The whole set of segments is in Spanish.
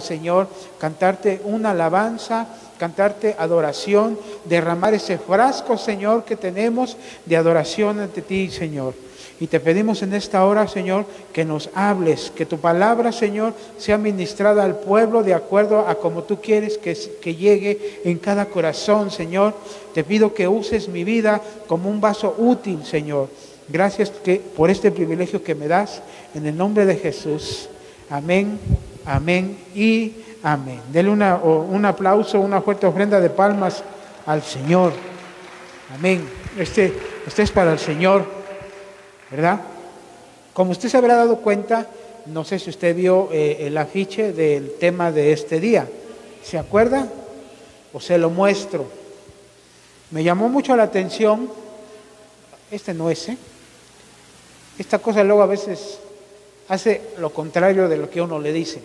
Señor, cantarte una alabanza, cantarte adoración, derramar ese frasco, Señor, que tenemos de adoración ante ti, Señor. Y te pedimos en esta hora, Señor, que nos hables, que tu palabra, Señor, sea ministrada al pueblo de acuerdo a como tú quieres que llegue en cada corazón, Señor. Te pido que uses mi vida como un vaso útil, Señor. Gracias por este privilegio que me das, en el nombre de Jesús. Amén, amén y amén. Denle un aplauso, una fuerte ofrenda de palmas al Señor. Amén. Este es para el Señor, ¿verdad? Como usted se habrá dado cuenta, no sé si usted vio el afiche del tema de este día. ¿Se acuerda? O se lo muestro. Me llamó mucho la atención. Este no es, Esta cosa luego a veces hace lo contrario de lo que uno le dice.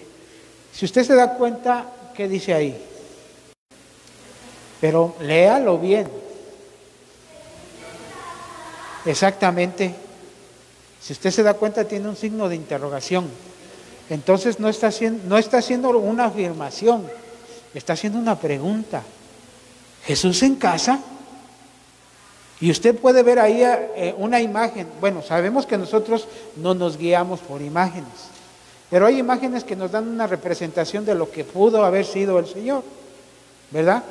Si usted se da cuenta, ¿qué dice ahí? Pero léalo bien. Exactamente. Si usted se da cuenta, tiene un signo de interrogación. Entonces no está haciendo una afirmación, está haciendo una pregunta. ¿Jesús en casa? Y usted puede ver ahí una imagen. Bueno, sabemos que nosotros no nos guiamos por imágenes, pero hay imágenes que nos dan una representación de lo que pudo haber sido el Señor, ¿verdad?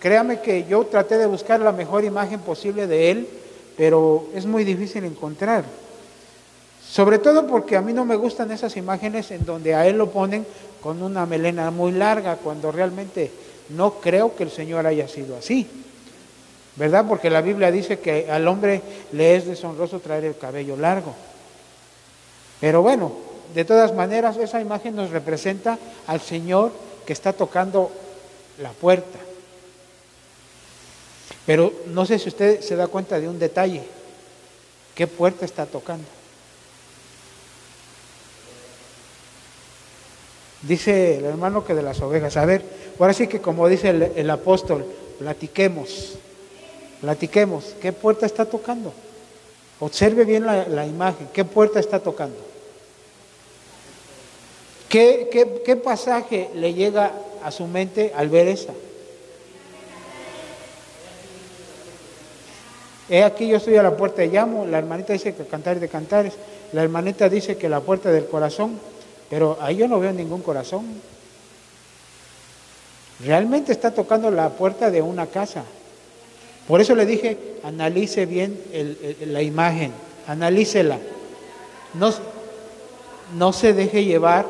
Créame que yo traté de buscar la mejor imagen posible de Él, pero es muy difícil encontrar. Sobre todo porque a mí no me gustan esas imágenes en donde a Él lo ponen con una melena muy larga, cuando realmente no creo que el Señor haya sido así, ¿verdad? Porque la Biblia dice que al hombre le es deshonroso traer el cabello largo. Pero bueno, de todas maneras, esa imagen nos representa al Señor que está tocando la puerta. Pero no sé si usted se da cuenta de un detalle. ¿Qué puerta está tocando? Dice el hermano que de las ovejas. A ver, ahora sí que como dice el apóstol, platiquemos. Platiquemos, ¿qué puerta está tocando? Observe bien la imagen, ¿qué puerta está tocando? ¿Qué pasaje le llega a su mente al ver esa? He aquí yo estoy a la puerta y llamo, la hermanita dice que cantar de cantares, la hermanita dice que la puerta del corazón, pero ahí yo no veo ningún corazón. Realmente está tocando la puerta de una casa. Por eso le dije, analice bien la imagen, analícela. No se deje llevar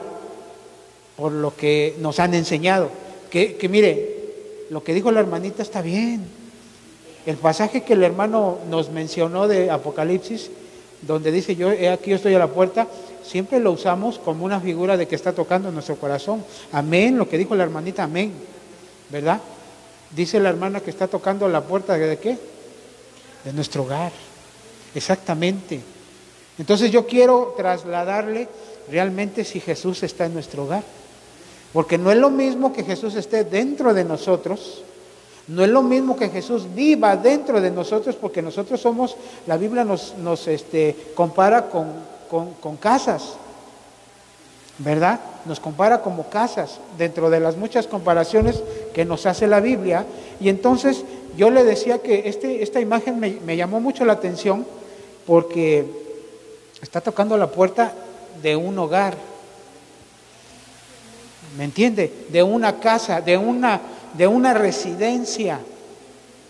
por lo que nos han enseñado. Que mire, lo que dijo la hermanita está bien. El pasaje que el hermano nos mencionó de Apocalipsis, donde dice, aquí yo estoy a la puerta, siempre lo usamos como una figura de que está tocando nuestro corazón. Amén, lo que dijo la hermanita, amén, ¿verdad? Dice la hermana que está tocando la puerta ¿de qué? De nuestro hogar. Exactamente. Entonces yo quiero trasladarle realmente si Jesús está en nuestro hogar. Porque no es lo mismo que Jesús esté dentro de nosotros. No es lo mismo que Jesús viva dentro de nosotros, porque nosotros somos, la Biblia nos compara con casas, ¿verdad? Nos compara como casas, dentro de las muchas comparaciones que nos hace la Biblia. Y entonces yo le decía que esta imagen me llamó mucho la atención, porque está tocando la puerta de un hogar, ¿me entiende? De una casa, de una residencia,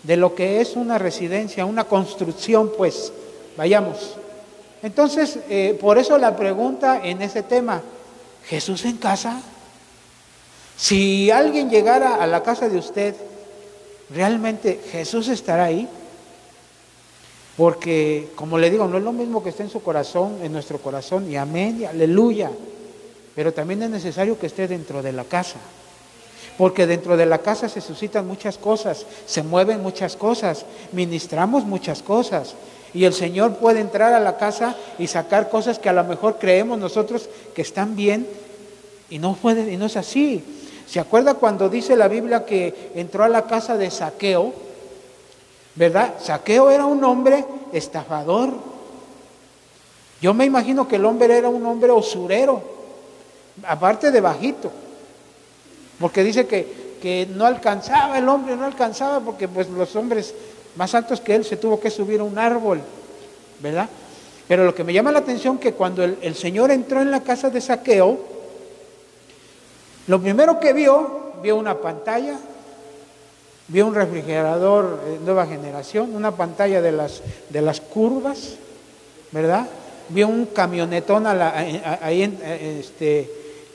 de lo que es una residencia, una construcción, pues, vayamos. Entonces, por eso la pregunta en ese tema, ¿Jesús en casa? Si alguien llegara a la casa de usted, ¿realmente Jesús estará ahí? Porque, como le digo, no es lo mismo que esté en su corazón, en nuestro corazón, y amén, y aleluya. Pero también es necesario que esté dentro de la casa. Porque dentro de la casa se suscitan muchas cosas, se mueven muchas cosas, ministramos muchas cosas. Y el Señor puede entrar a la casa y sacar cosas que a lo mejor creemos nosotros que están bien y no es así. ¿Se acuerda cuando dice la Biblia que entró a la casa de Zaqueo? ¿Verdad? Zaqueo era un hombre estafador. Yo me imagino que el hombre era un hombre usurero, aparte de bajito. Porque dice que no alcanzaba, el hombre no alcanzaba, porque pues los hombres más altos que él se tuvo que subir a un árbol, ¿verdad? Pero lo que me llama la atención que cuando el Señor entró en la casa de Zaqueo, lo primero que vio una pantalla, vio un refrigerador nueva generación, una pantalla de las curvas, ¿verdad? Vio un camionetón ahí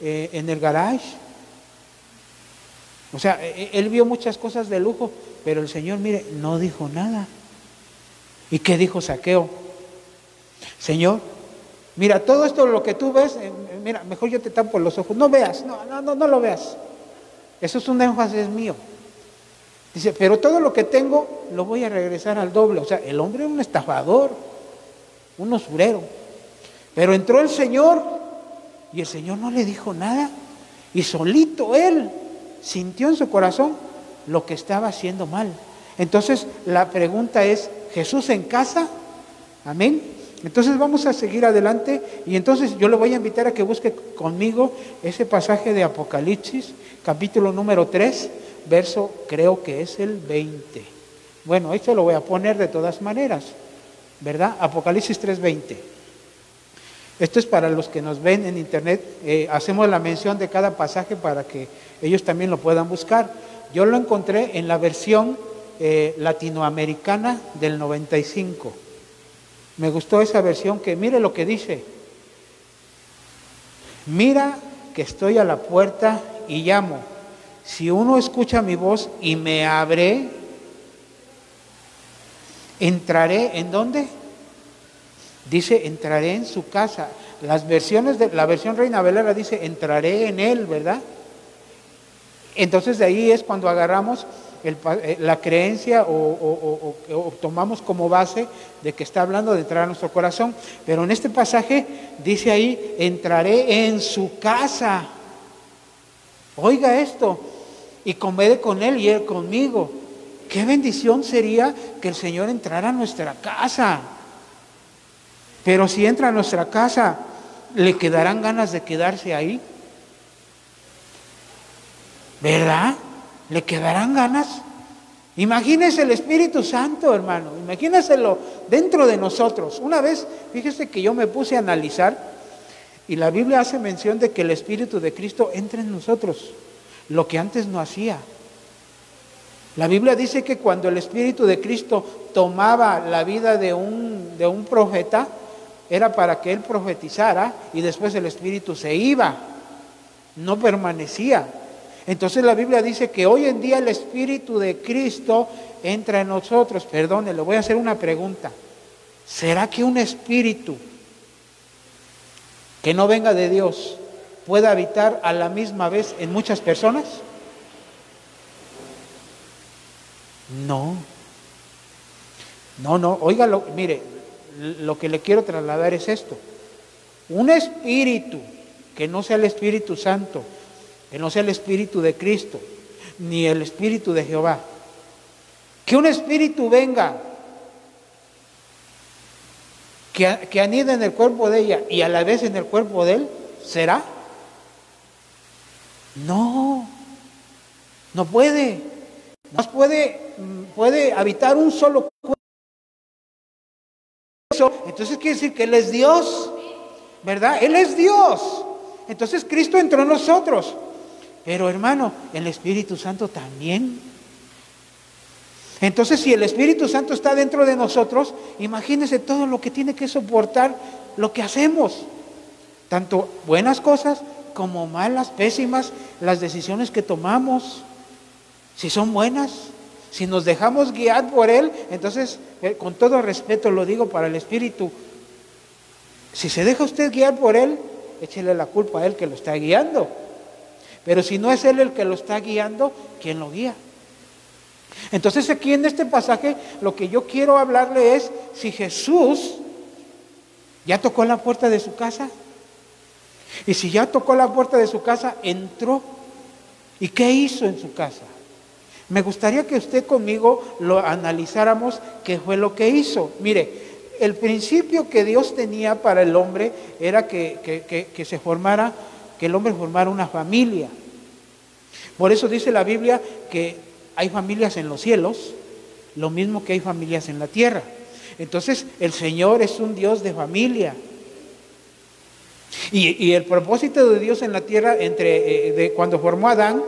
en el garage. O sea, él vio muchas cosas de lujo, pero el Señor, mire, no dijo nada. ¿Y qué dijo Zaqueo? Señor, mira, todo esto lo que tú ves, mira, mejor yo te tapo los ojos. No veas, no lo veas. Eso es un énfasis mío. Dice, pero todo lo que tengo lo voy a regresar al doble. O sea, el hombre es un estafador, un usurero. Pero entró el Señor y el Señor no le dijo nada. Y solito él sintió en su corazón lo que estaba haciendo mal. Entonces la pregunta es, ¿Jesús en casa? Amén. Entonces vamos a seguir adelante y entonces yo le voy a invitar a que busque conmigo ese pasaje de Apocalipsis, capítulo número 3, verso creo que es el 20. Bueno, esto lo voy a poner de todas maneras, ¿verdad? Apocalipsis 3:20. Esto es para los que nos ven en internet, hacemos la mención de cada pasaje para que ellos también lo puedan buscar. Yo lo encontré en la versión latinoamericana del 95. Me gustó esa versión que mire lo que dice. Mira que estoy a la puerta y llamo. Si uno escucha mi voz y me abre, entraré, ¿en dónde? Dice, entraré en su casa. Las versiones de la versión Reina Valera dice, entraré en él, ¿verdad? Entonces de ahí es cuando agarramos la creencia o tomamos como base de que está hablando de entrar a nuestro corazón. Pero en este pasaje dice ahí, entraré en su casa. Oiga esto, y comeré con él y él conmigo. Qué bendición sería que el Señor entrara a nuestra casa. Pero si entra a nuestra casa, ¿le quedarán ganas de quedarse ahí? ¿Verdad? ¿Le quedarán ganas? Imagínese el Espíritu Santo, hermano, imagínenselo dentro de nosotros. Una vez, fíjese que yo me puse a analizar y la Biblia hace mención de que el Espíritu de Cristo entra en nosotros, lo que antes no hacía. La Biblia dice que cuando el Espíritu de Cristo tomaba la vida de un profeta, era para que él profetizara y después el Espíritu se iba, no permanecía. Entonces la Biblia dice que hoy en día el Espíritu de Cristo entra en nosotros. Perdone, le voy a hacer una pregunta. ¿Será que un espíritu que no venga de Dios puede habitar a la misma vez en muchas personas? No, óigalo, mire, lo que le quiero trasladar es esto. Un espíritu que no sea el Espíritu Santo, que no sea el Espíritu de Cristo, ni el Espíritu de Jehová, que un espíritu venga, que anida en el cuerpo de ella y a la vez en el cuerpo de él, ¿será? No puede. No puede habitar un solo cuerpo. Entonces quiere decir que Él es Dios, ¿verdad? Él es Dios. Entonces Cristo entró en nosotros. Pero hermano, el Espíritu Santo también. Entonces si el Espíritu Santo está dentro de nosotros, imagínense todo lo que tiene que soportar lo que hacemos. Tanto buenas cosas como malas, pésimas, las decisiones que tomamos. Si son buenas, si nos dejamos guiar por Él, entonces, con todo respeto lo digo para el Espíritu, si se deja usted guiar por Él, échele la culpa a Él que lo está guiando. Pero si no es Él el que lo está guiando, ¿quién lo guía? Entonces aquí en este pasaje lo que yo quiero hablarle es, si Jesús ya tocó la puerta de su casa, y si ya tocó la puerta de su casa, entró, ¿y qué hizo en su casa? Me gustaría que usted conmigo lo analizáramos qué fue lo que hizo. Mire, el principio que Dios tenía para el hombre era que el hombre formara una familia. Por eso dice la Biblia que hay familias en los cielos, lo mismo que hay familias en la tierra. Entonces el Señor es un Dios de familia. Y el propósito de Dios en la tierra, de cuando formó a Adán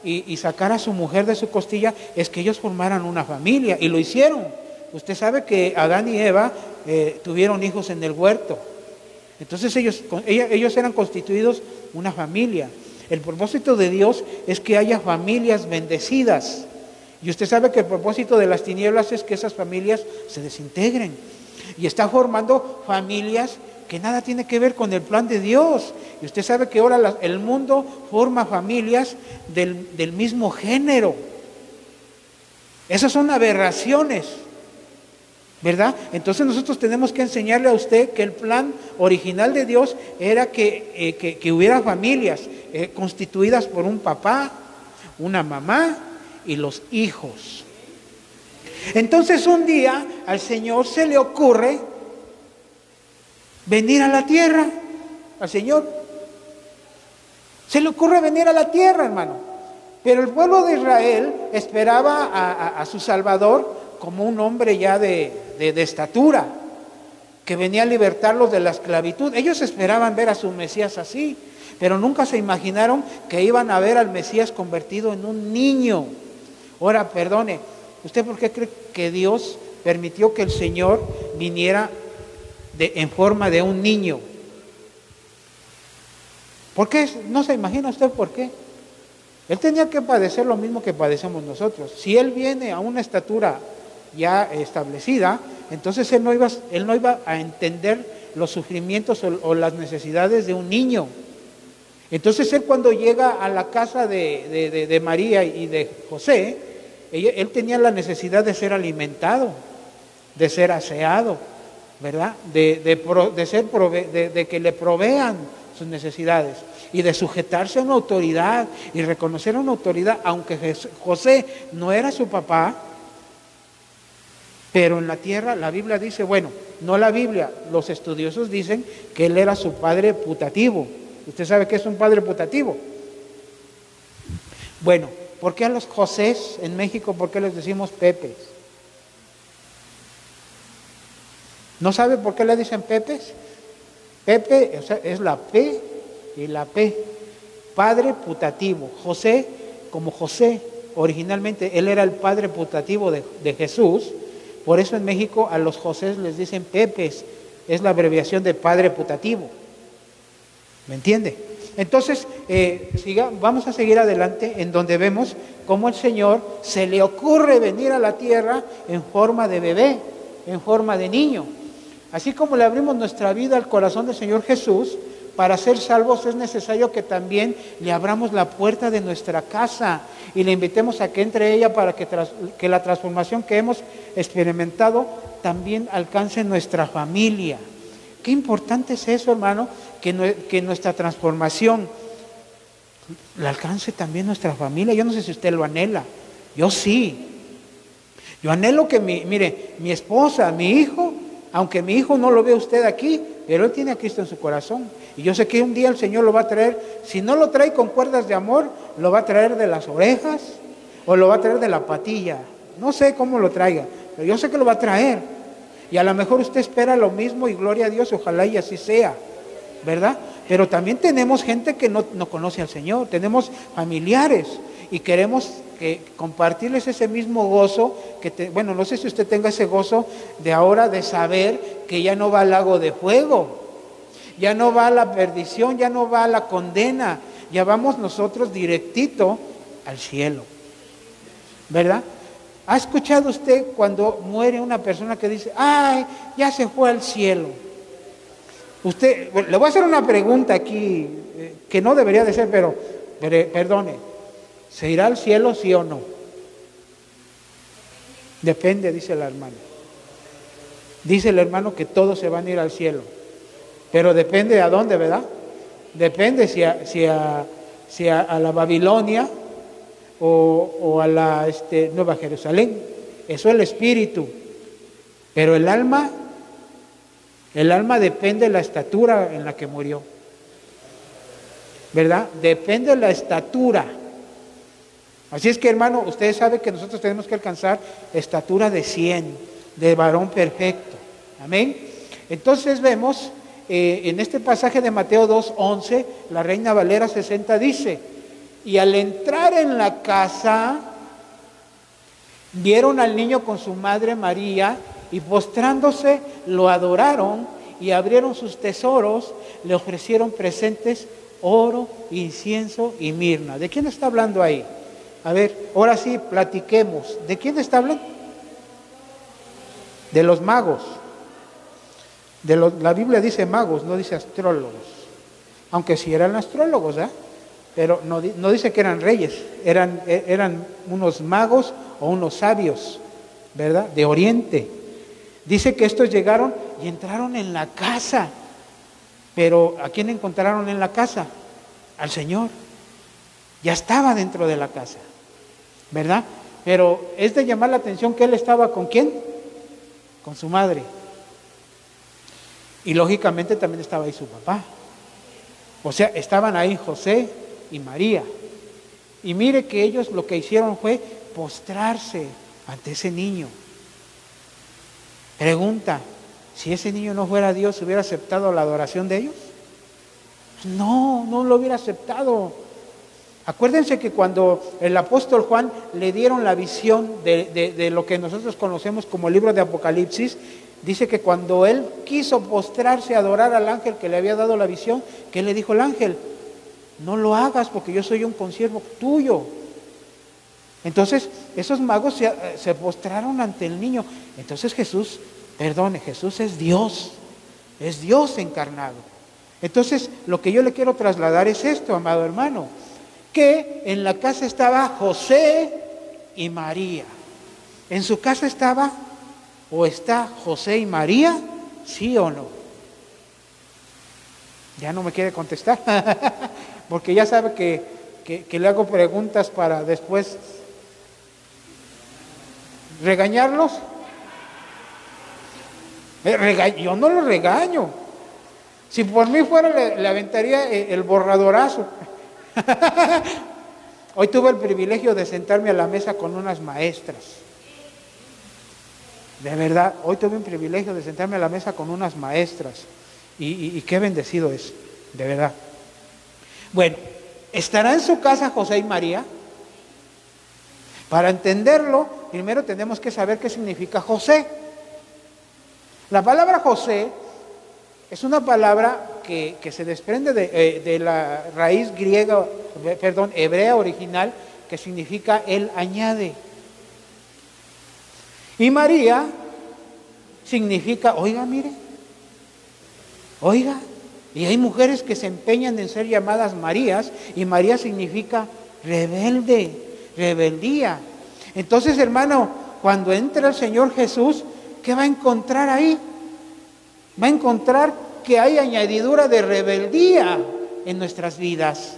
y sacar a su mujer de su costilla, es que ellos formaran una familia, y lo hicieron. Usted sabe que Adán y Eva tuvieron hijos en el huerto. Entonces ellos eran constituidos una familia. El propósito de Dios es que haya familias bendecidas. Y usted sabe que el propósito de las tinieblas es que esas familias se desintegren. Y está formando familias que nada tiene que ver con el plan de Dios. Y usted sabe que ahora el mundo forma familias del mismo género. Esas son aberraciones, ¿verdad? Entonces nosotros tenemos que enseñarle a usted que el plan original de Dios era que hubiera familias constituidas por un papá, una mamá y los hijos. Entonces un día al Señor se le ocurre venir a la tierra. Al Señor se le ocurre venir a la tierra, hermano. Pero el pueblo de Israel esperaba a su Salvador como un hombre ya de estatura, que venía a libertarlos de la esclavitud. Ellos esperaban ver a su Mesías así, pero nunca se imaginaron que iban a ver al Mesías convertido en un niño. Ahora, perdone, ¿usted por qué cree que Dios permitió que el Señor viniera en forma de un niño? ¿Por qué? ¿No se imagina usted por qué? Él tenía que padecer lo mismo que padecemos nosotros. Si Él viene a una estatura ya establecida, entonces Él no iba a entender los sufrimientos o las necesidades de un niño. Entonces Él, cuando llega a la casa de María y de José, Él tenía la necesidad de ser alimentado, de ser aseado, ¿verdad? De que le provean sus necesidades y de sujetarse a una autoridad y reconocer una autoridad, aunque José no era su papá. Pero en la tierra la Biblia dice, bueno, no la Biblia, los estudiosos dicen que él era su padre putativo. ¿Usted sabe qué es un padre putativo? Bueno, ¿por qué a los Josés en México, por qué les decimos Pepes? ¿No sabe por qué le dicen Pepes? Pepe, o sea, es la P y la P. Padre putativo. José, como José, originalmente él era el padre putativo de Jesús. Por eso en México a los Josés les dicen Pepes, es la abreviación de padre putativo. ¿Me entiende? Entonces, vamos a seguir adelante en donde vemos cómo el Señor se le ocurre venir a la tierra en forma de bebé, en forma de niño. Así como le abrimos nuestra vida al corazón del Señor Jesús, para ser salvos es necesario que también le abramos la puerta de nuestra casa y le invitemos a que entre ella para que la transformación que hemos experimentado también alcance nuestra familia. Qué importante es eso, hermano, que nuestra transformación la alcance también nuestra familia. Yo no sé si usted lo anhela, yo sí. Yo anhelo que mi esposa, mi hijo, aunque mi hijo no lo ve usted aquí, pero él tiene a Cristo en su corazón. Y yo sé que un día el Señor lo va a traer, si no lo trae con cuerdas de amor, lo va a traer de las orejas o lo va a traer de la patilla. No sé cómo lo traiga, pero yo sé que lo va a traer. Y a lo mejor usted espera lo mismo y gloria a Dios, ojalá y así sea, ¿verdad? Pero también tenemos gente que no conoce al Señor, tenemos familiares y queremos compartirles ese mismo gozo, bueno, no sé si usted tenga ese gozo de ahora de saber que ya no va al lago de fuego, ya no va a la perdición, ya no va a la condena, ya vamos nosotros directito al cielo, ¿verdad? ¿Ha escuchado usted cuando muere una persona que dice, ay, ya se fue al cielo? Le voy a hacer una pregunta aquí, que no debería de ser, pero perdone, ¿se irá al cielo, sí o no? Depende, dice la hermana. Dice el hermano que todos se van a ir al cielo, pero depende a dónde, ¿verdad? Depende si a la Babilonia o a la Nueva Jerusalén. Eso es el espíritu, pero el alma depende de la estatura en la que murió, ¿verdad? Depende de la estatura. Así es que, hermano, ustedes saben que nosotros tenemos que alcanzar estatura de 100, de varón perfecto. Amén. Entonces vemos en este pasaje de Mateo 2:11, la Reina Valera 60 dice: y al entrar en la casa, vieron al niño con su madre María, y postrándose lo adoraron, y abrieron sus tesoros, le ofrecieron presentes, oro, incienso y mirna. ¿De quién está hablando ahí? A ver, ahora sí, platiquemos. ¿De quién está hablando? De los magos. La Biblia dice magos, no dice astrólogos. Aunque sí eran astrólogos, ¿eh? Pero no dice que eran reyes, eran unos magos o unos sabios, ¿verdad? De Oriente. Dice que estos llegaron y entraron en la casa. Pero ¿a quién encontraron en la casa? Al Señor. Ya estaba dentro de la casa, ¿verdad? Pero es de llamar la atención que él estaba ¿con quién? Con su madre. Y lógicamente también estaba ahí su papá. O sea, estaban ahí José y María. Y mire que ellos lo que hicieron fue postrarse ante ese niño. Pregunta, si ese niño no fuera Dios, ¿hubiera aceptado la adoración de ellos? No, no lo hubiera aceptado. Acuérdense que cuando el apóstol Juan le dieron la visión de lo que nosotros conocemos como el libro de Apocalipsis, dice que cuando él quiso postrarse a adorar al ángel que le había dado la visión, ¿qué le dijo el ángel? No lo hagas porque yo soy un consiervo tuyo. Entonces esos magos se postraron ante el niño. Entonces Jesús es Dios encarnado. Entonces lo que yo le quiero trasladar es esto, amado hermano, que en la casa estaba José y María. ¿En su casa estaba o está José y María? ¿Sí o no? Ya no me quiere contestar, porque ya sabe que le hago preguntas para después regañarlos. Yo no lo regaño. Si por mí fuera, le aventaría el borradorazo. Hoy tuve el privilegio de sentarme a la mesa con unas maestras. De verdad, hoy tuve un privilegio de sentarme a la mesa con unas maestras. Y qué bendecido es, de verdad. Bueno, ¿estará en su casa José y María? Para entenderlo, primero tenemos que saber qué significa José. La palabra José es una palabra que se desprende de la raíz hebrea original, que significa él añade. Y María significa, oiga, mire, oiga, y hay mujeres que se empeñan en ser llamadas Marías, y María significa rebelde, rebeldía. Entonces, hermano, cuando entra el Señor Jesús, ¿qué va a encontrar ahí? Va a encontrar que hay añadidura de rebeldía en nuestras vidas.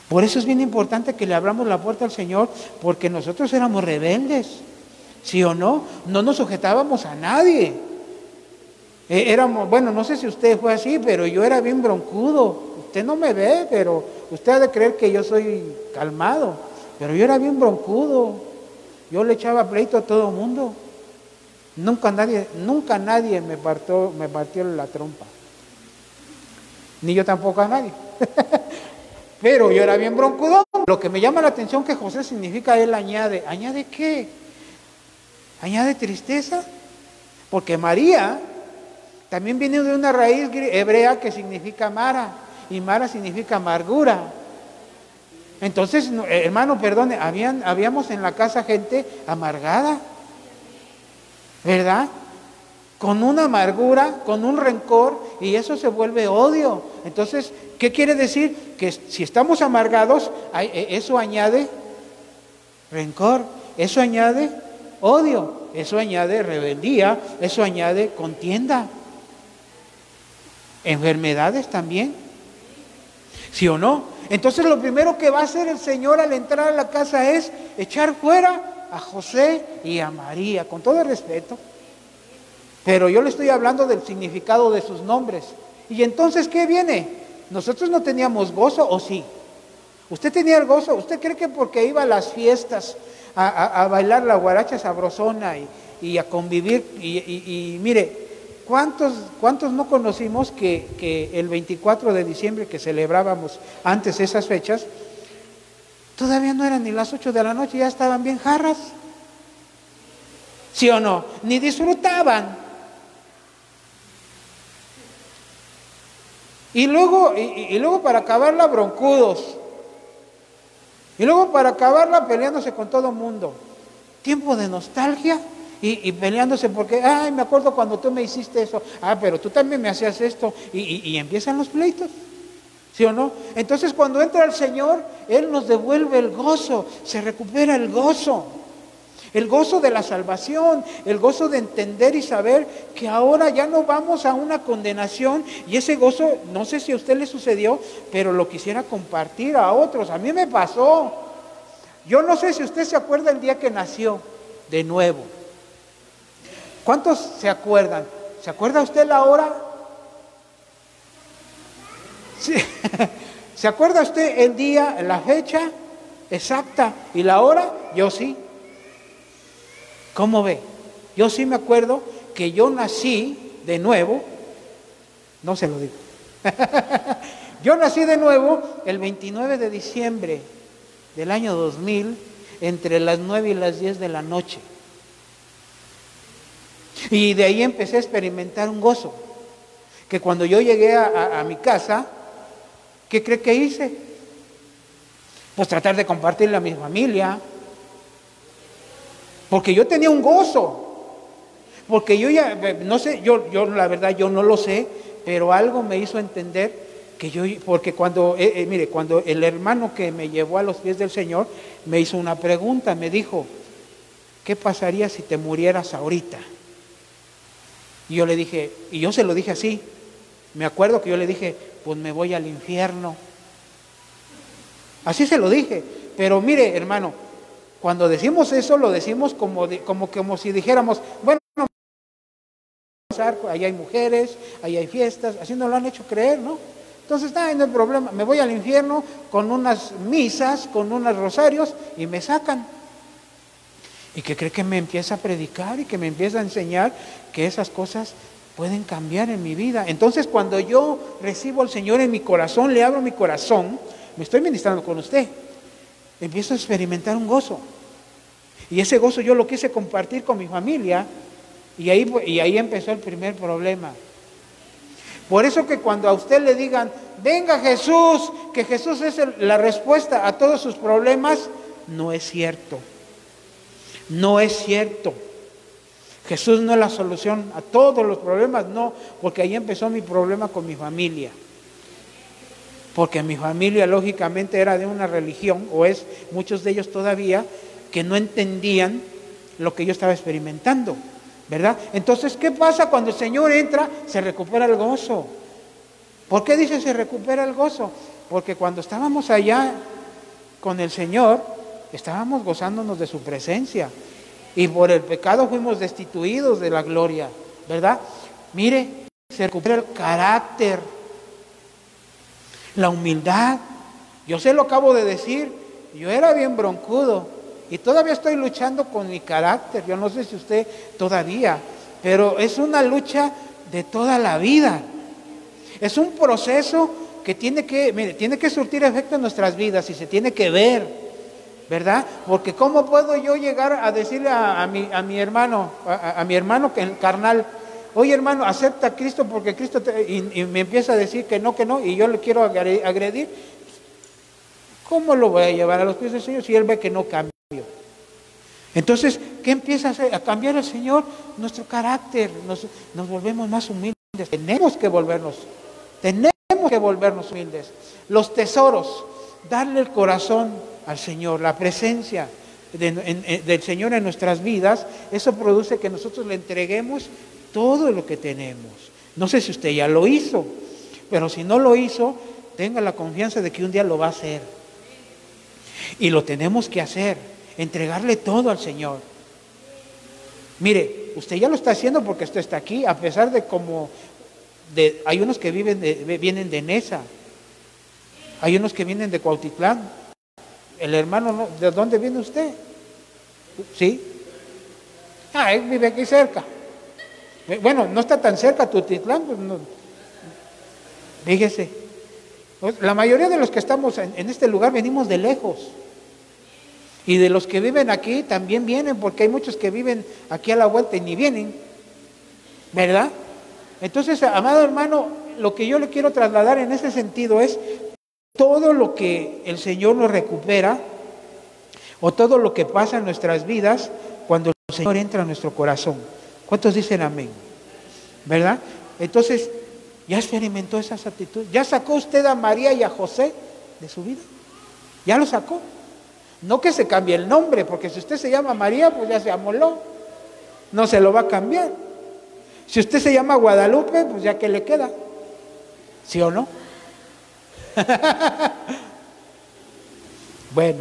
Por eso es bien importante que le abramos la puerta al Señor, porque nosotros éramos rebeldes, ¿sí o no? No nos sujetábamos a nadie. Bueno, no sé si usted fue así, pero yo era bien broncudo. Usted no me ve, pero usted ha de creer que yo soy calmado, pero yo era bien broncudo. Yo le echaba pleito a todo el mundo. Nunca nadie me partió la trompa. Ni yo tampoco a nadie. Pero yo era bien broncudo. Lo que me llama la atención que José significa él añade. ¿Añade qué? ¿Añade tristeza? Porque María también viene de una raíz hebrea que significa Mara. Y Mara significa amargura. Entonces, hermano, perdone, habíamos en la casa gente amargada, ¿verdad? Con una amargura, con un rencor, y eso se vuelve odio. Entonces, ¿qué quiere decir? Que si estamos amargados, eso añade rencor, eso añade odio, eso añade rebeldía, eso añade contienda, enfermedades también, ¿sí o no? Entonces lo primero que va a hacer el Señor al entrar a la casa es echar fuera a José y a María, con todo el respeto. Pero yo le estoy hablando del significado de sus nombres. Y entonces, ¿qué viene? ¿Nosotros no teníamos gozo o sí? Usted tenía el gozo. ¿Usted cree que porque iba a las fiestas a bailar la guaracha sabrosona y a convivir? Y mire, ¿cuántos no conocimos que el 24 de diciembre que celebrábamos antes esas fechas, todavía no eran ni las 8 de la noche, ya estaban bien jarras? ¿Sí o no? Ni disfrutaban. Y luego para acabarla broncudos. Y luego para acabarla peleándose con todo mundo. Tiempo de nostalgia y peleándose porque, ay, me acuerdo cuando tú me hiciste eso. Ah, pero tú también me hacías esto. Y empiezan los pleitos. ¿Sí o no? Entonces cuando entra el Señor, Él nos devuelve el gozo. Se recupera el gozo. El gozo de la salvación, el gozo de entender y saber que ahora ya no vamos a una condenación, y ese gozo, no sé si a usted le sucedió, pero lo quisiera compartir a otros. A mí me pasó. Yo no sé si usted se acuerda el día que nació de nuevo. ¿Cuántos se acuerdan? ¿Se acuerda usted la hora? Sí. ¿Se acuerda usted el día, la fecha exacta y la hora? Yo sí. ¿Cómo ve? Yo sí me acuerdo que yo nací de nuevo, no se lo digo, yo nací de nuevo el 29 de diciembre del año 2000, entre las 9 y las 10 de la noche. Y de ahí empecé a experimentar un gozo, que cuando yo llegué a mi casa, ¿qué cree que hice? Pues tratar de compartirle a mi familia. Porque yo tenía un gozo, porque yo ya, no sé, yo la verdad yo no lo sé, pero algo me hizo entender que yo, porque cuando, mire, cuando el hermano que me llevó a los pies del Señor me hizo una pregunta, me dijo, ¿qué pasaría si te murieras ahorita? Y yo le dije, y yo se lo dije así, me acuerdo que yo le dije, pues me voy al infierno. Así se lo dije, pero mire, hermano, cuando decimos eso, lo decimos como si dijéramos, bueno, ahí hay mujeres, ahí hay fiestas, así nos lo han hecho creer, ¿no? Entonces, no hay problema, me voy al infierno con unas misas, con unos rosarios y me sacan. ¿Y qué cree que me empieza a predicar y que me empieza a enseñar que esas cosas pueden cambiar en mi vida? Entonces, cuando yo recibo al Señor en mi corazón, le abro mi corazón, me estoy ministrando con usted, empiezo a experimentar un gozo. Y ese gozo yo lo quise compartir con mi familia, y ahí empezó el primer problema. Por eso que cuando a usted le digan, venga Jesús, que Jesús es la respuesta a todos sus problemas, no es cierto. No es cierto. Jesús no es la solución a todos los problemas, no, porque ahí empezó mi problema con mi familia. Porque mi familia lógicamente era de una religión, o es, muchos de ellos todavía, que no entendían lo que yo estaba experimentando, ¿verdad? Entonces, ¿qué pasa cuando el Señor entra? Se recupera el gozo. ¿Por qué dice se recupera el gozo? Porque cuando estábamos allá con el Señor, estábamos gozándonos de su presencia, y por el pecado fuimos destituidos de la gloria, ¿verdad? Mire, se recupera el carácter, la humildad. Yo se lo acabo de decir, yo era bien broncudo y todavía estoy luchando con mi carácter. Yo no sé si usted todavía, pero es una lucha de toda la vida. Es un proceso que tiene que surtir efecto en nuestras vidas y se tiene que ver, ¿verdad? Porque ¿cómo puedo yo llegar a decirle a mi hermano, a mi hermano que el carnal, oye hermano, acepta a Cristo porque Cristo y me empieza a decir que no, y yo le quiero agredir? ¿Cómo lo voy a llevar a los pies del Señor si Él ve que no cambio? Entonces, ¿qué empieza a cambiar el Señor? Nuestro carácter, nos volvemos más humildes. Tenemos que volvernos humildes. Los tesoros, darle el corazón al Señor, la presencia del Señor en nuestras vidas, eso produce que nosotros le entreguemos todo lo que tenemos. No sé si usted ya lo hizo, pero si no lo hizo, tenga la confianza de que un día lo va a hacer. Y lo tenemos que hacer, entregarle todo al Señor. Mire, usted ya lo está haciendo porque usted está aquí, a pesar de hay unos que vienen de Nesa, hay unos que vienen de Cuautitlán, el hermano, no, ¿de dónde viene usted? ¿Sí? Ah, él vive aquí cerca. Bueno, no está tan cerca Tutitlán, pues no. Fíjese, la mayoría de los que estamos en este lugar venimos de lejos. Y de los que viven aquí también vienen, porque hay muchos que viven aquí a la vuelta y ni vienen, ¿verdad? Entonces, amado hermano, lo que yo le quiero trasladar en ese sentido es todo lo que el Señor nos recupera o todo lo que pasa en nuestras vidas cuando el Señor entra a nuestro corazón. ¿Cuántos dicen amén? ¿Verdad? Entonces, ¿ya experimentó esas actitudes? ¿Ya sacó usted a María y a José de su vida? ¿Ya lo sacó? No que se cambie el nombre, porque si usted se llama María, pues ya se amoló. No se lo va a cambiar. Si usted se llama Guadalupe, pues ya que le queda. ¿Sí o no? Bueno,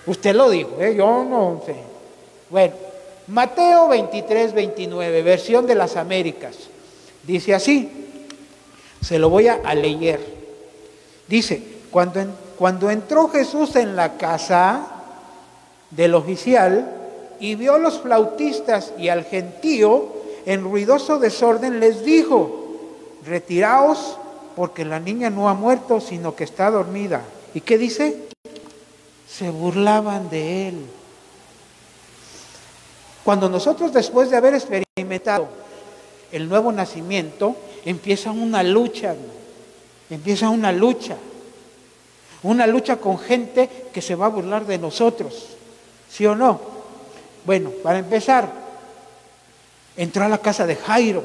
usted lo dijo, yo no sé. Bueno, Mateo 23, 29, versión de las Américas. Dice así, se lo voy a leer. Dice, cuando entró Jesús en la casa del oficial y vio a los flautistas y al gentío en ruidoso desorden, les dijo, retiraos porque la niña no ha muerto, sino que está dormida. ¿Y qué dice? Se burlaban de él. Cuando nosotros, después de haber experimentado el nuevo nacimiento, empieza una lucha, una lucha con gente que se va a burlar de nosotros, ¿sí o no? Bueno, para empezar, entró a la casa de Jairo.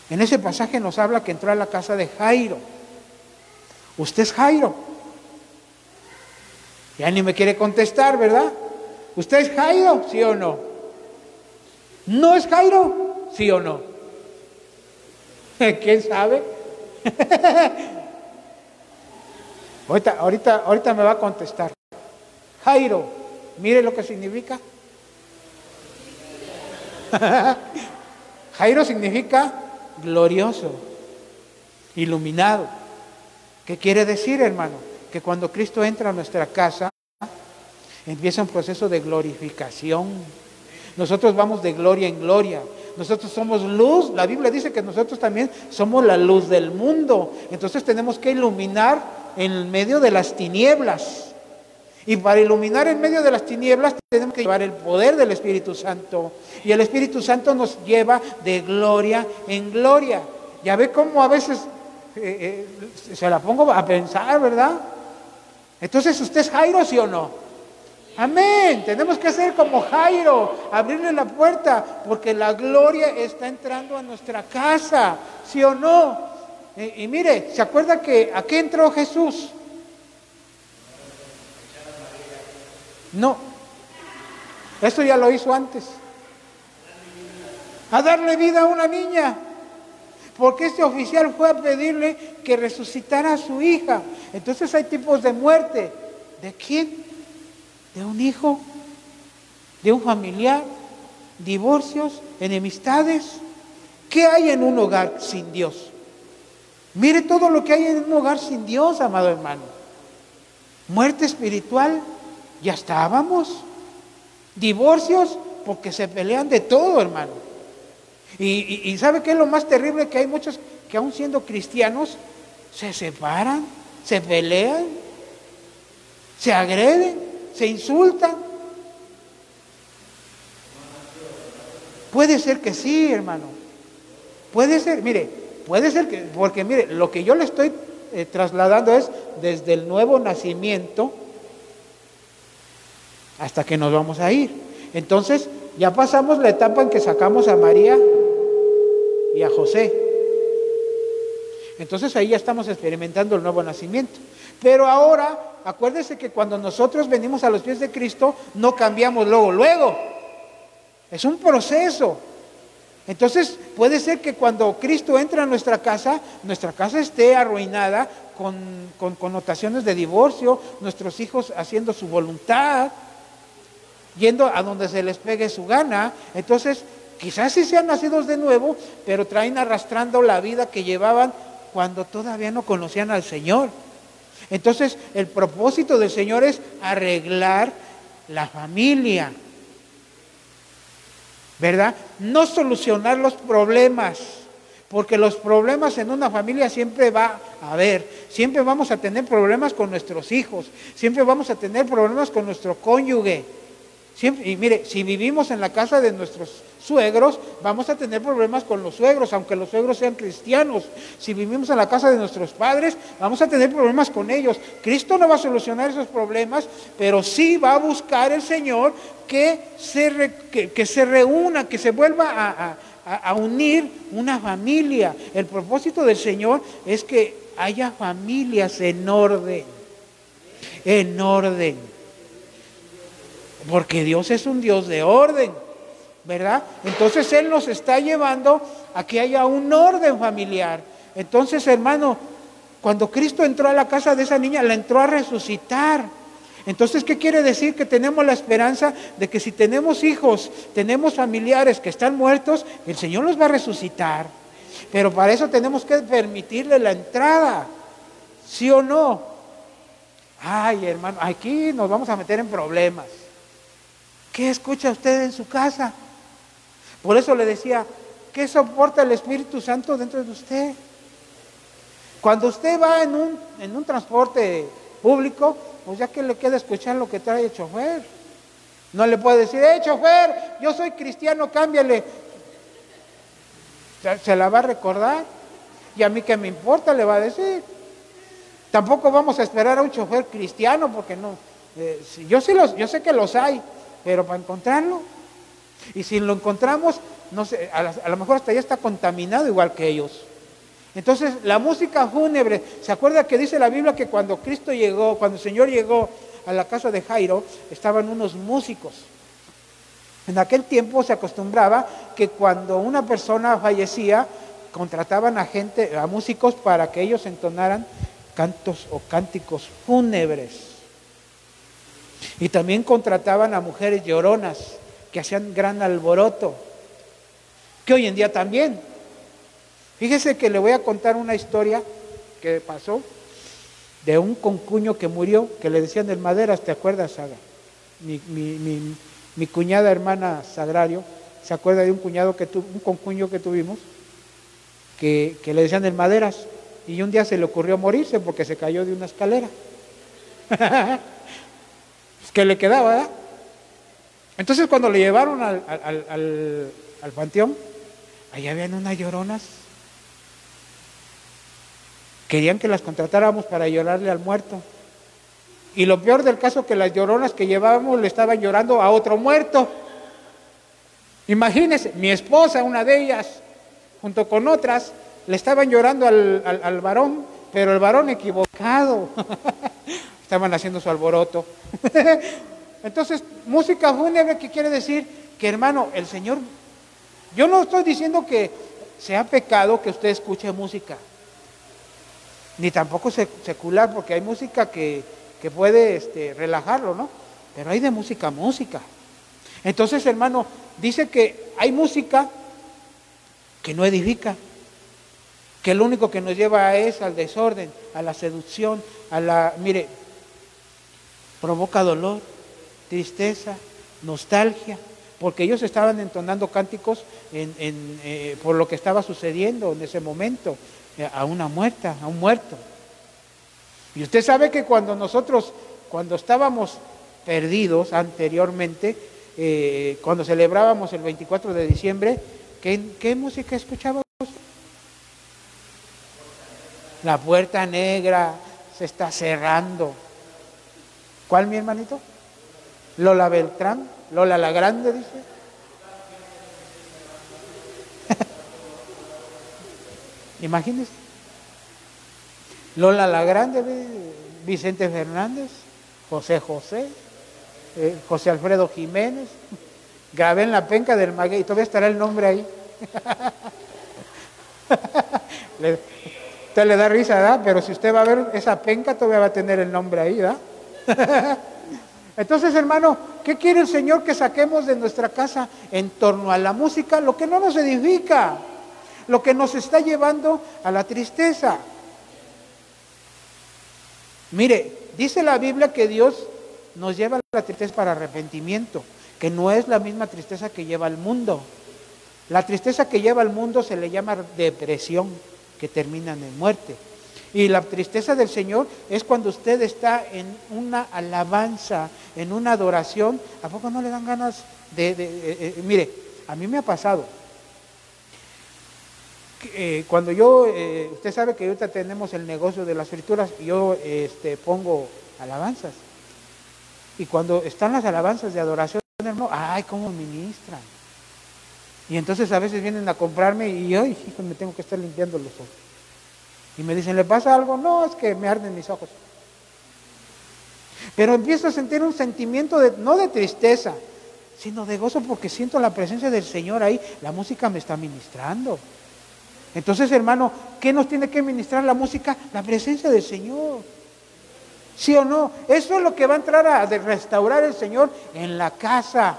En ese pasaje nos habla que entró a la casa de Jairo. ¿Usted es Jairo? Ya ni me quiere contestar, ¿verdad? ¿Usted es Jairo? ¿Sí o no? ¿No es Jairo? ¿Sí o no? ¿Quién sabe? Ahorita me va a contestar. Jairo, mire lo que significa. Jairo significa glorioso, iluminado. ¿Qué quiere decir, hermano? Que cuando Cristo entra a nuestra casa, empieza un proceso de glorificación. Nosotros vamos de gloria en gloria. Nosotros somos luz. La Biblia dice que nosotros también somos la luz del mundo. Entonces tenemos que iluminar en medio de las tinieblas. Y para iluminar en medio de las tinieblas tenemos que llevar el poder del Espíritu Santo. Y el Espíritu Santo nos lleva de gloria en gloria. Ya ve cómo a veces se la pongo a pensar, ¿verdad? Entonces, ¿usted es Jairo, sí o no? Amén. Tenemos que ser como Jairo, abrirle la puerta, porque la gloria está entrando a nuestra casa, ¿sí o no? Y mire, ¿se acuerda que a qué entró Jesús? No, eso ya lo hizo antes. A darle vida a una niña. Porque este oficial fue a pedirle que resucitara a su hija. Entonces hay tipos de muerte. ¿De quién? De un hijo, de un familiar, divorcios, enemistades. ¿Qué hay en un hogar sin Dios? Mire todo lo que hay en un hogar sin Dios, amado hermano. Muerte espiritual, ya estábamos. Divorcios, porque se pelean de todo, hermano. Y ¿sabe qué es lo más terrible? Que hay muchos que aún siendo cristianos se separan, se pelean, se agreden, se insultan. Puede ser que sí, hermano. Puede ser, mire, puede ser que, porque mire, lo que yo le estoy trasladando es desde el nuevo nacimiento hasta que nos vamos a ir. Entonces, ya pasamos la etapa en que sacamos a María y a José. Entonces ahí ya estamos experimentando el nuevo nacimiento. Pero ahora, acuérdese que cuando nosotros venimos a los pies de Cristo, no cambiamos luego. Es un proceso. Entonces puede ser que cuando Cristo entra a nuestra casa esté arruinada con connotaciones de divorcio, nuestros hijos haciendo su voluntad, yendo a donde se les pegue su gana. Entonces, quizás sí sean nacidos de nuevo, pero traen arrastrando la vida que llevaban cuando todavía no conocían al Señor. Entonces, el propósito del Señor es arreglar la familia, ¿verdad? No solucionar los problemas, porque los problemas en una familia siempre va a haber, siempre vamos a tener problemas con nuestros hijos, siempre vamos a tener problemas con nuestro cónyuge. Siempre, y mire, si vivimos en la casa de nuestros suegros, vamos a tener problemas con los suegros, aunque los suegros sean cristianos. Si vivimos en la casa de nuestros padres, vamos a tener problemas con ellos. Cristo no va a solucionar esos problemas, pero sí va a buscar el Señor que se reúna, que se vuelva a unir una familia. El propósito del Señor es que haya familias en orden, en orden. Porque Dios es un Dios de orden, ¿verdad? Entonces Él nos está llevando a que haya un orden familiar. Entonces, hermano, cuando Cristo entró a la casa de esa niña, la entró a resucitar. Entonces, ¿qué quiere decir? Que tenemos la esperanza de que si tenemos hijos, tenemos familiares que están muertos, el Señor los va a resucitar. Pero para eso tenemos que permitirle la entrada, ¿sí o no? Ay, hermano, aquí nos vamos a meter en problemas. ¿Qué escucha usted en su casa? Por eso le decía, ¿qué soporta el Espíritu Santo dentro de usted? Cuando usted va en un transporte público, pues ya que le queda escuchar lo que trae el chofer. No le puede decir, chofer, yo soy cristiano, cámbiale. Se la va a recordar. Y a mí qué me importa, le va a decir. Tampoco vamos a esperar a un chofer cristiano, porque no. Yo sé que los hay, pero para encontrarlo, y si lo encontramos, no sé, a lo mejor hasta ya está contaminado igual que ellos. Entonces, la música fúnebre, ¿se acuerda que dice la Biblia que cuando el Señor llegó a la casa de Jairo, estaban unos músicos? En aquel tiempo se acostumbraba que cuando una persona fallecía, contrataban a músicos para que ellos entonaran cantos o cánticos fúnebres. Y también contrataban a mujeres lloronas que hacían gran alboroto, que hoy en día también. Fíjese que le voy a contar una historia que pasó de un concuño que murió, que le decían el Maderas, ¿te acuerdas, Saga? Mi cuñada hermana Sagrario, ¿se acuerda de un concuño que tuvimos? Que le decían el Maderas, y un día se le ocurrió morirse porque se cayó de una escalera. Que le quedaba, ¿verdad? Entonces cuando le llevaron al panteón, allá habían unas lloronas. Querían que las contratáramos para llorarle al muerto. Y lo peor del caso, que las lloronas que llevábamos le estaban llorando a otro muerto. Imagínense, mi esposa, una de ellas, junto con otras, le estaban llorando al varón, pero el varón equivocado. Estaban haciendo su alboroto. Entonces, música fúnebre, ¿qué quiere decir? Que, hermano, el Señor, yo no estoy diciendo que sea pecado que usted escuche música, ni tampoco secular, porque hay música que puede relajarlo, ¿no? Pero hay de música. Entonces, hermano, dice que hay música que no edifica, que lo único que nos lleva es al desorden, a la seducción, mire, provoca dolor, tristeza, nostalgia, porque ellos estaban entonando cánticos por lo que estaba sucediendo en ese momento, a una muerta, a un muerto. Y usted sabe que cuando estábamos perdidos anteriormente, cuando celebrábamos el 24 de diciembre, ¿qué música escuchábamos? La puerta negra se está cerrando. ¿Cuál, mi hermanito? Lola Beltrán, Lola la Grande, dice. Imagínense. Lola la Grande, Vicente Fernández, José José Alfredo Jiménez. Grabé en la penca del maguey, todavía estará el nombre ahí. Usted le da risa, ¿verdad? Pero si usted va a ver esa penca, todavía va a tener el nombre ahí, ¿verdad? Entonces, hermano, ¿qué quiere el Señor que saquemos de nuestra casa en torno a la música? Lo que no nos edifica, lo que nos está llevando a la tristeza. Mire, dice la Biblia que Dios nos lleva a la tristeza para arrepentimiento, que no es la misma tristeza que lleva el mundo. La tristeza que lleva el mundo se le llama depresión, que termina en muerte. Y la tristeza del Señor es cuando usted está en una alabanza, en una adoración. ¿A poco no le dan ganas mire, a mí me ha pasado. Cuando yo, usted sabe que ahorita tenemos el negocio de las frituras, y yo pongo alabanzas. Y cuando están las alabanzas de adoración, hermano, ¡ay, cómo ministran! Y entonces a veces vienen a comprarme y yo, hijo, me tengo que estar limpiando los ojos. Y me dicen, ¿le pasa algo? No, es que me arden mis ojos. Pero empiezo a sentir un sentimiento no de tristeza, sino de gozo, porque siento la presencia del Señor ahí. La música me está ministrando. Entonces, hermano, ¿qué nos tiene que ministrar la música? La presencia del Señor. ¿Sí o no? Eso es lo que va a entrar a restaurar el Señor en la casa.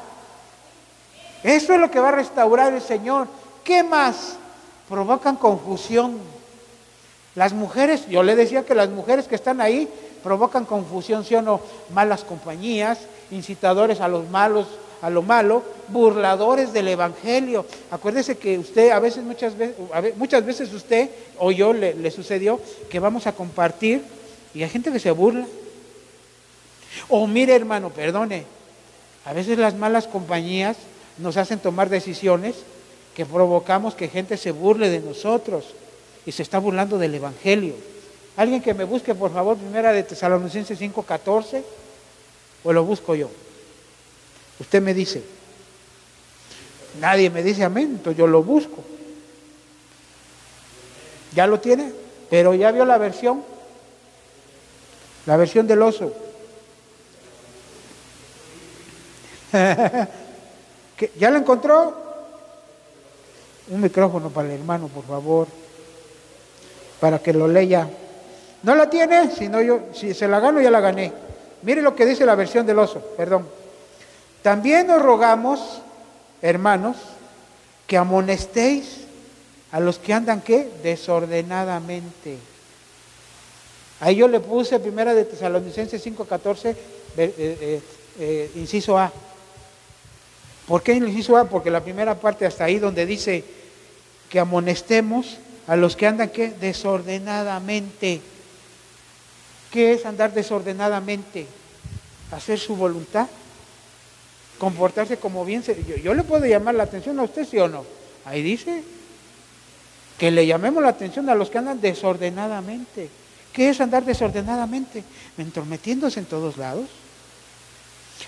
Eso es lo que va a restaurar el Señor. ¿Qué más? Provocan confusión. Las mujeres, yo le decía que las mujeres que están ahí provocan confusión, ¿sí o no? Malas compañías, incitadores a los malos, a lo malo, burladores del evangelio. Acuérdese que usted muchas veces usted o yo le sucedió que vamos a compartir y hay gente que se burla. O mire, hermano, perdone, a veces las malas compañías nos hacen tomar decisiones que provocamos que gente se burle de nosotros y se está burlando del evangelio. Alguien que me busque, por favor, Primera de Tesalonicenses 5:14, o lo busco yo. Usted me dice. Nadie me dice amén, entonces yo lo busco. ¿Ya lo tiene? Pero ya vio la versión del oso. ¿Ya la encontró? Un micrófono para el hermano, por favor, para que lo lea. ¿No la tiene? Si se la gano, ya la gané. Mire lo que dice la versión del oso, perdón. También os rogamos, hermanos, que amonestéis a los que andan, ¿qué? Desordenadamente. Ahí yo le puse Primera de Tesalonicenses 5:14, inciso A. ¿Por qué el inciso A? Porque la primera parte hasta ahí donde dice que amonestemos a los que andan, ¿qué? Desordenadamente. ¿Qué es andar desordenadamente? Hacer su voluntad, comportarse como bien. Yo le puedo llamar la atención a usted, ¿sí o no? Ahí dice que le llamemos la atención a los que andan desordenadamente. ¿Qué es andar desordenadamente? Entrometiéndose en todos lados.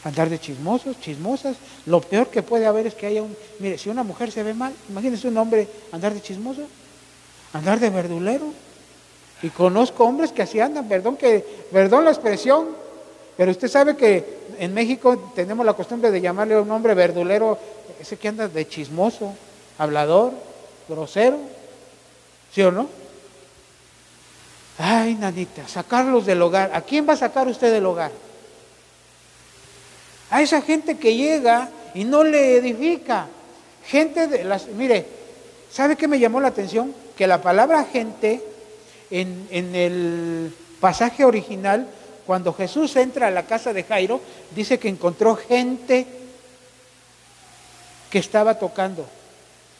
Andar de chismosos, chismosas. Lo peor que puede haber es que haya mire, si una mujer se ve mal, imagínese un hombre andar de chismoso, andar de verdulero. Y conozco hombres que así andan, perdón la expresión, pero usted sabe que en México tenemos la costumbre de llamarle a un hombre verdulero, ese que anda de chismoso, hablador, grosero, ¿sí o no? Ay, nanita, sacarlos del hogar. ¿A quién va a sacar usted del hogar? A esa gente que llega y no le edifica. Mire, ¿sabe qué me llamó la atención? Que la palabra gente en el pasaje original, cuando Jesús entra a la casa de Jairo, dice que encontró gente que estaba tocando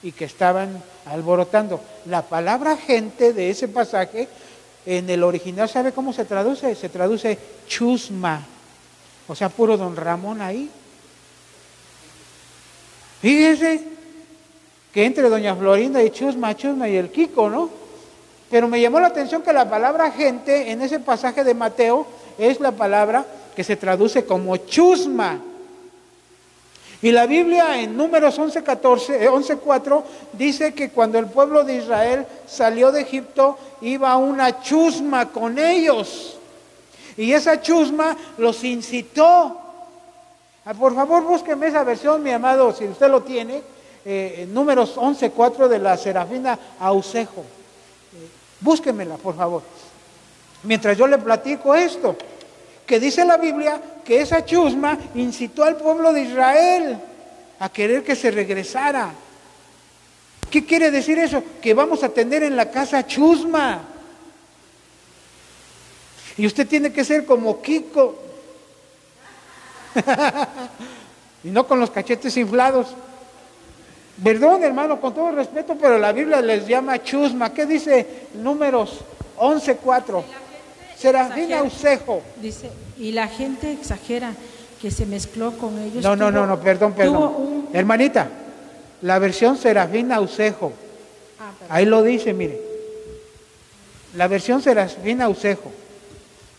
y que estaban alborotando. La palabra gente de ese pasaje, en el original, ¿sabe cómo se traduce? Se traduce chusma, o sea, puro don Ramón ahí. Fíjese que entre doña Florinda y chusma y el Kiko, ¿no? Pero me llamó la atención que la palabra gente en ese pasaje de Mateo es la palabra que se traduce como chusma. Y la Biblia en Números 11:4 dice que cuando el pueblo de Israel salió de Egipto, iba una chusma con ellos. Y esa chusma los incitó. Por favor, búsqueme esa versión, mi amado, si usted lo tiene, Números 11:4 de la Serafina Ausejo. Búsquemela, por favor. Mientras yo le platico esto, que dice la Biblia que esa chusma incitó al pueblo de Israel a querer que se regresara. ¿Qué quiere decir eso? Que vamos a tener en la casa chusma. Y usted tiene que ser como Kiko. Y no con los cachetes inflados. Perdón, hermano, con todo respeto, pero la Biblia les llama chusma. ¿Qué dice Números 11:4? Serafina Usejo. Dice, y la gente exagera que se mezcló con ellos. No, perdón. Hermanita, la versión Serafina Usejo. Ahí lo dice, mire. La versión Serafina Usejo.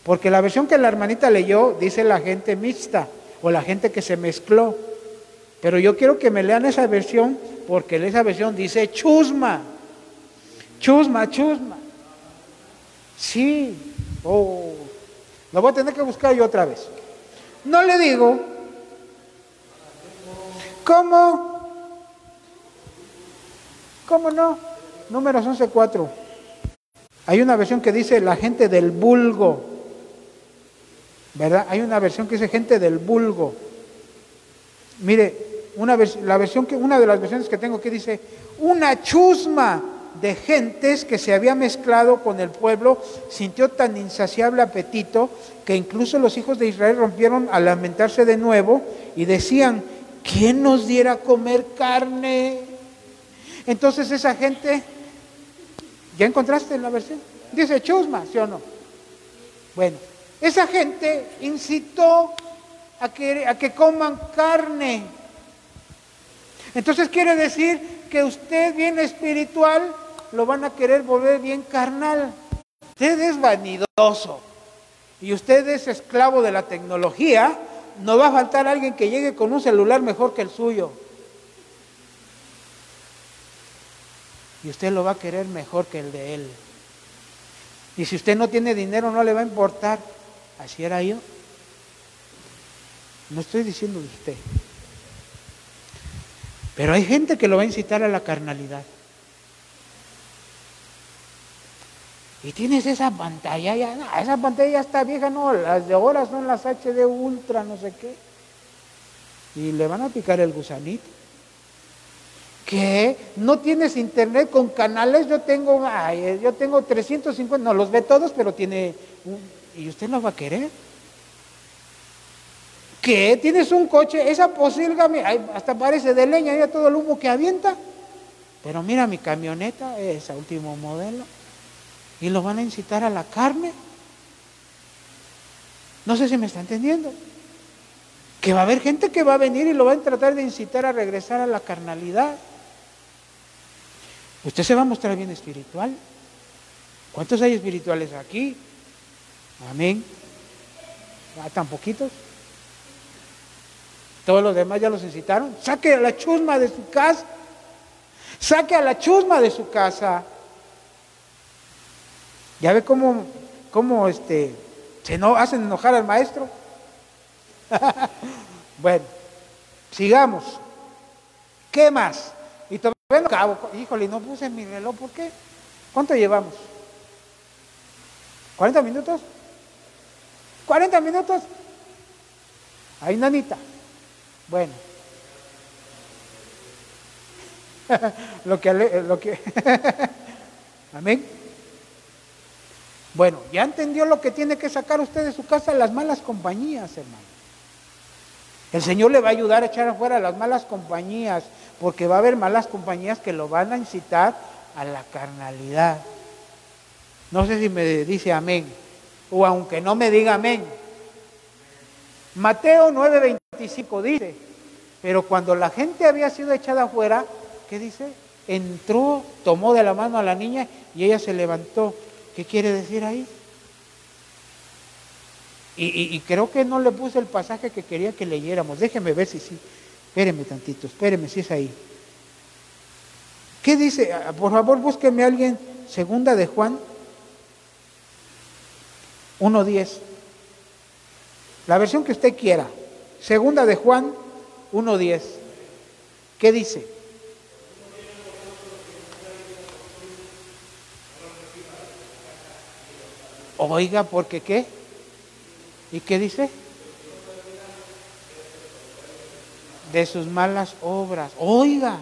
Porque la versión que la hermanita leyó dice la gente mixta o la gente que se mezcló. Pero yo quiero que me lean esa versión porque esa versión dice chusma. Chusma. Sí. Oh, lo voy a tener que buscar yo otra vez. No le digo. ¿Cómo? ¿Cómo no? Números 11:4. Hay una versión que dice la gente del vulgo, ¿verdad? Hay una versión que dice gente del vulgo. Mire, una de las versiones que tengo que dice una chusma de gentes que se había mezclado con el pueblo sintió tan insaciable apetito que incluso los hijos de Israel rompieron a lamentarse de nuevo y decían, ¿quién nos diera a comer carne? Entonces esa gente, ¿ya encontraste en la versión? Dice chusma, ¿sí o no? Bueno, esa gente incitó a que coman carne. Entonces quiere decir que usted bien espiritual lo van a querer volver bien carnal. Usted es vanidoso y usted es esclavo de la tecnología. No va a faltar alguien que llegue con un celular mejor que el suyo. Y usted lo va a querer mejor que el de él. Y si usted no tiene dinero no le va a importar. Así era yo. No estoy diciendo de usted. Pero hay gente que lo va a incitar a la carnalidad. Y tienes esa pantalla, esa pantalla ya está vieja, no, las de ahora son las HD Ultra, no sé qué. Y le van a picar el gusanito. ¿Qué? ¿No tienes internet con canales? Yo tengo 350, no los ve todos, pero tiene ¿y usted lo va a querer? ¿Qué? ¿Tienes un coche? Esa posilga, hasta parece de leña, ya todo el humo que avienta. Pero mira mi camioneta, ese último modelo. Y lo van a incitar a la carne. No sé si me está entendiendo. Que va a haber gente que va a venir y lo va a tratar de incitar a regresar a la carnalidad. Usted se va a mostrar bien espiritual. ¿Cuántos hay espirituales aquí? Amén. ¿Tan poquitos? Todos los demás ya los incitaron. Saque a la chusma de su casa. Saque a la chusma de su casa. ¿Ya ve cómo hacen enojar al maestro? Bueno, sigamos. ¿Qué más? Y todavía no acabo. Híjole, no puse mi reloj, ¿por qué? ¿Cuánto llevamos? ¿40 minutos? ¿40 minutos? Ahí, nanita. Bueno. lo que Amén. Bueno, ya entendió lo que tiene que sacar usted de su casa, las malas compañías, hermano. El Señor le va a ayudar a echar afuera las malas compañías, porque va a haber malas compañías que lo van a incitar a la carnalidad. No sé si me dice amén, o aunque no me diga amén. Mateo 9:25 dice, pero cuando la gente había sido echada afuera, ¿qué dice? Entró, tomó de la mano a la niña y ella se levantó. ¿Qué quiere decir ahí? Y creo que no le puse el pasaje que quería que leyéramos. Déjeme ver si sí. Espéreme tantito, espéreme si es ahí. ¿Qué dice? Por favor, búsqueme a alguien. Segunda de Juan 1:10. La versión que usted quiera. Segunda de Juan 1:10. ¿Qué dice? Oiga, ¿porque qué? ¿Y qué dice? De sus malas obras. Oiga,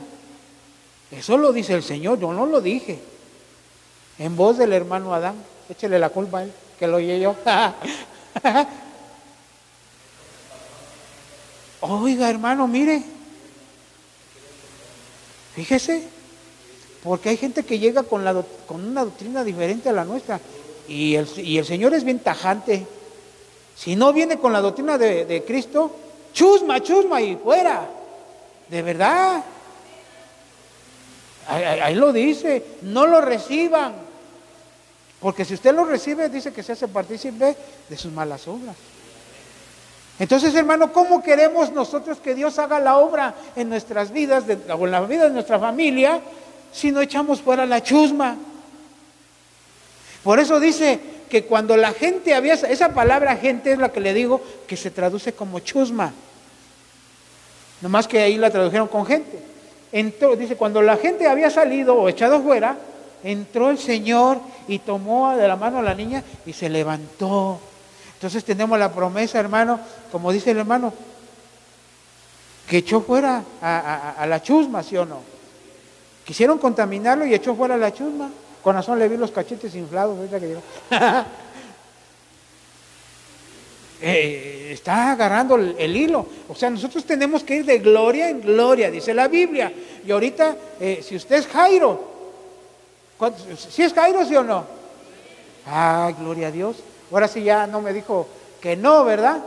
eso lo dice el Señor, yo no lo dije. En voz del hermano Adán, échele la culpa a él. que lo oye yo. Oiga, hermano, mire, fíjese, porque hay gente que llega con una doctrina diferente a la nuestra, y el Señor es bien tajante. Si no viene con la doctrina de Cristo, chusma, chusma y fuera. De verdad. Ahí lo dice, no lo reciban. Porque si usted lo recibe, dice que se hace partícipe de sus malas obras. Entonces, hermano, ¿cómo queremos nosotros que Dios haga la obra en nuestras vidas, o en la vida de nuestra familia, si no echamos fuera la chusma? Por eso dice que cuando la gente había, esa palabra gente es la que le digo, que se traduce como chusma. Nomás que ahí la tradujeron con gente. Entró, dice, cuando la gente había salido o echado fuera, entró el Señor y tomó de la mano a la niña y se levantó. Entonces tenemos la promesa, hermano, como dice el hermano, que echó fuera a la chusma, ¿sí o no? Quisieron contaminarlo y echó fuera la chusma. Con razón le vi los cachetes inflados ahorita que llegó. Está agarrando el hilo. O sea, nosotros tenemos que ir de gloria en gloria, dice la Biblia. Y ahorita, si usted es Jairo, ¿sí es Jairo, sí o no? Ay, gloria a Dios. Ahora sí ya no me dijo que no, ¿verdad?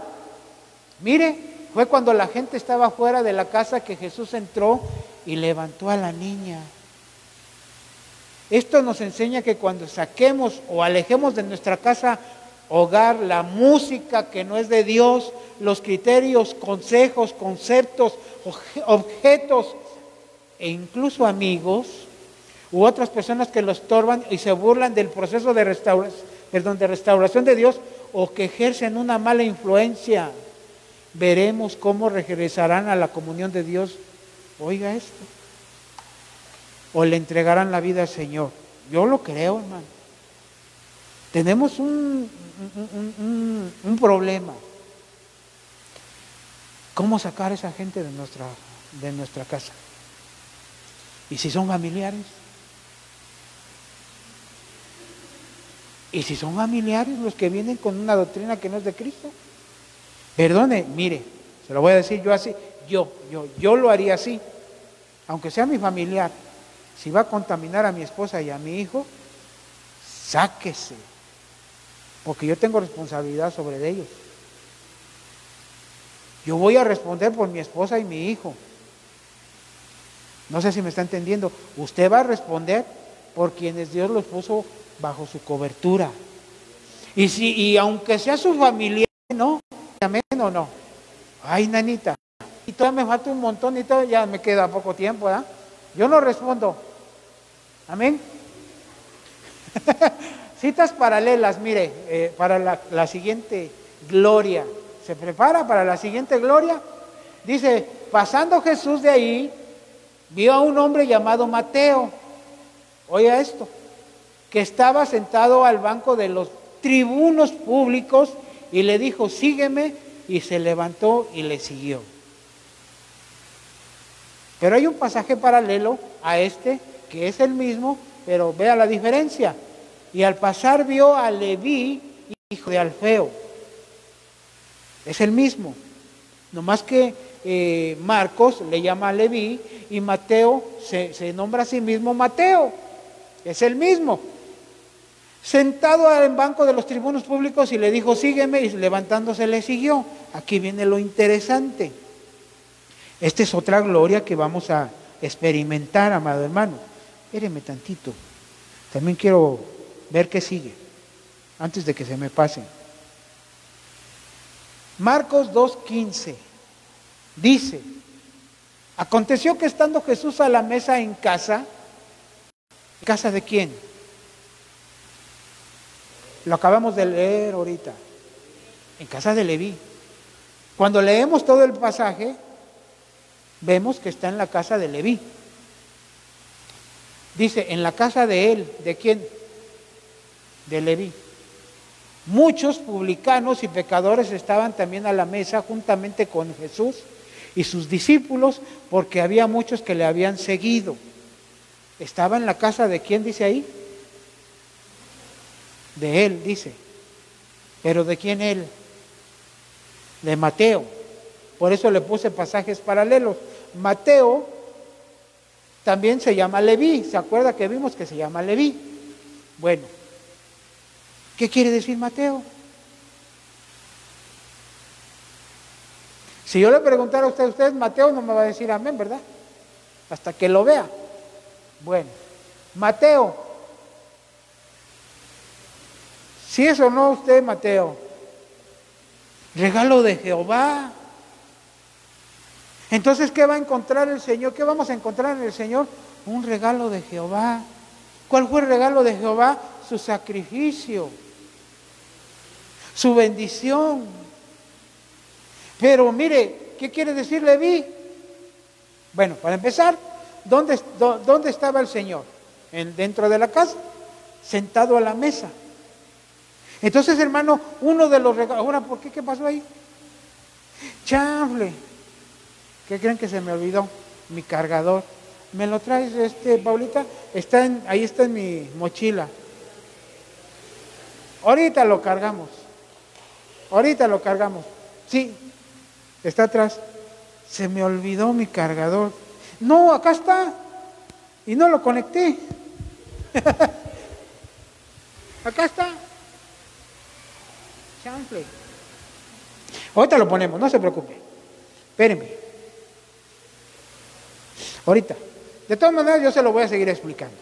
Mire, fue cuando la gente estaba fuera de la casa que Jesús entró y levantó a la niña. Esto nos enseña que cuando saquemos o alejemos de nuestra casa, hogar, la música que no es de Dios, los criterios, consejos, conceptos, objetos e incluso amigos u otras personas que lo estorban y se burlan del proceso de restauración de Dios, o que ejercen una mala influencia, veremos cómo regresarán a la comunión de Dios. Oiga esto. O le entregarán la vida al Señor. Yo lo creo, hermano. Tenemos un problema. ¿Cómo sacar a esa gente de nuestra casa? ¿Y si son familiares? ¿Y si son familiares los que vienen con una doctrina que no es de Cristo? Perdone, mire, se lo voy a decir yo así, yo lo haría así, aunque sea mi familiar. Si va a contaminar a mi esposa y a mi hijo, sáquese, porque yo tengo responsabilidad sobre ellos. Yo voy a responder por mi esposa y mi hijo. No sé si me está entendiendo. Usted va a responder por quienes Dios los puso bajo su cobertura. Y aunque sea su familia, ¿no? ¿Amén o no? Ay, nanita, y todavía me falta un montón y todo, ya me queda poco tiempo, ¿verdad? Yo no respondo. Amén. Citas paralelas, mire, para la siguiente gloria. ¿Se prepara para la siguiente gloria? Dice, pasando Jesús de ahí, vio a un hombre llamado Mateo. Oiga esto, que estaba sentado al banco de los tribunos públicos y le dijo, sígueme, y se levantó y le siguió. Pero hay un pasaje paralelo a este, que es el mismo, pero vea la diferencia. Y al pasar vio a Leví, hijo de Alfeo. Es el mismo, nomás que Marcos le llama a Leví y Mateo se nombra a sí mismo Mateo. Es el mismo. Sentado en banco de los tribunos públicos y le dijo, sígueme, y levantándose le siguió. Aquí viene lo interesante. Esta es otra gloria que vamos a experimentar, amado hermano. Espéreme tantito. También quiero ver qué sigue, antes de que se me pase. Marcos 2:15 dice, aconteció que estando Jesús a la mesa en casa de quién? Lo acabamos de leer ahorita, en casa de Leví. Cuando leemos todo el pasaje, vemos que está en la casa de Leví. Dice, en la casa de él, ¿de quién? De Leví. Muchos publicanos y pecadores estaban también a la mesa juntamente con Jesús y sus discípulos, porque había muchos que le habían seguido. Estaba en la casa de quién, dice ahí. De él, dice. ¿Pero de quién él? De Mateo. Por eso le puse pasajes paralelos. Mateo también se llama Leví. ¿Se acuerda que vimos que se llama Leví? Bueno, ¿qué quiere decir Mateo? Si yo le preguntara a usted es Mateo, no me va a decir amén, ¿verdad? Hasta que lo vea. Bueno, Mateo. ¿Sí es o no usted Mateo? Regalo de Jehová. Entonces, ¿qué va a encontrar el Señor? ¿Qué vamos a encontrar en el Señor? Un regalo de Jehová. ¿Cuál fue el regalo de Jehová? Su sacrificio, su bendición. Pero mire, ¿qué quiere decir Leví? Bueno, para empezar, ¿dónde estaba el Señor? Dentro de la casa, sentado a la mesa. Entonces, hermano, uno de los regalos... Ahora, ¿por qué? ¿Qué pasó ahí? Chanfle. ¿Qué creen que se me olvidó? Mi cargador. ¿Me lo traes, Paulita? Ahí está en mi mochila. Ahorita lo cargamos. Sí, está atrás. Se me olvidó mi cargador. No, acá está. Y no lo conecté. Acá está. Chanfle. Ahorita lo ponemos, no se preocupe. Espérenme. Ahorita. De todas maneras, yo se lo voy a seguir explicando.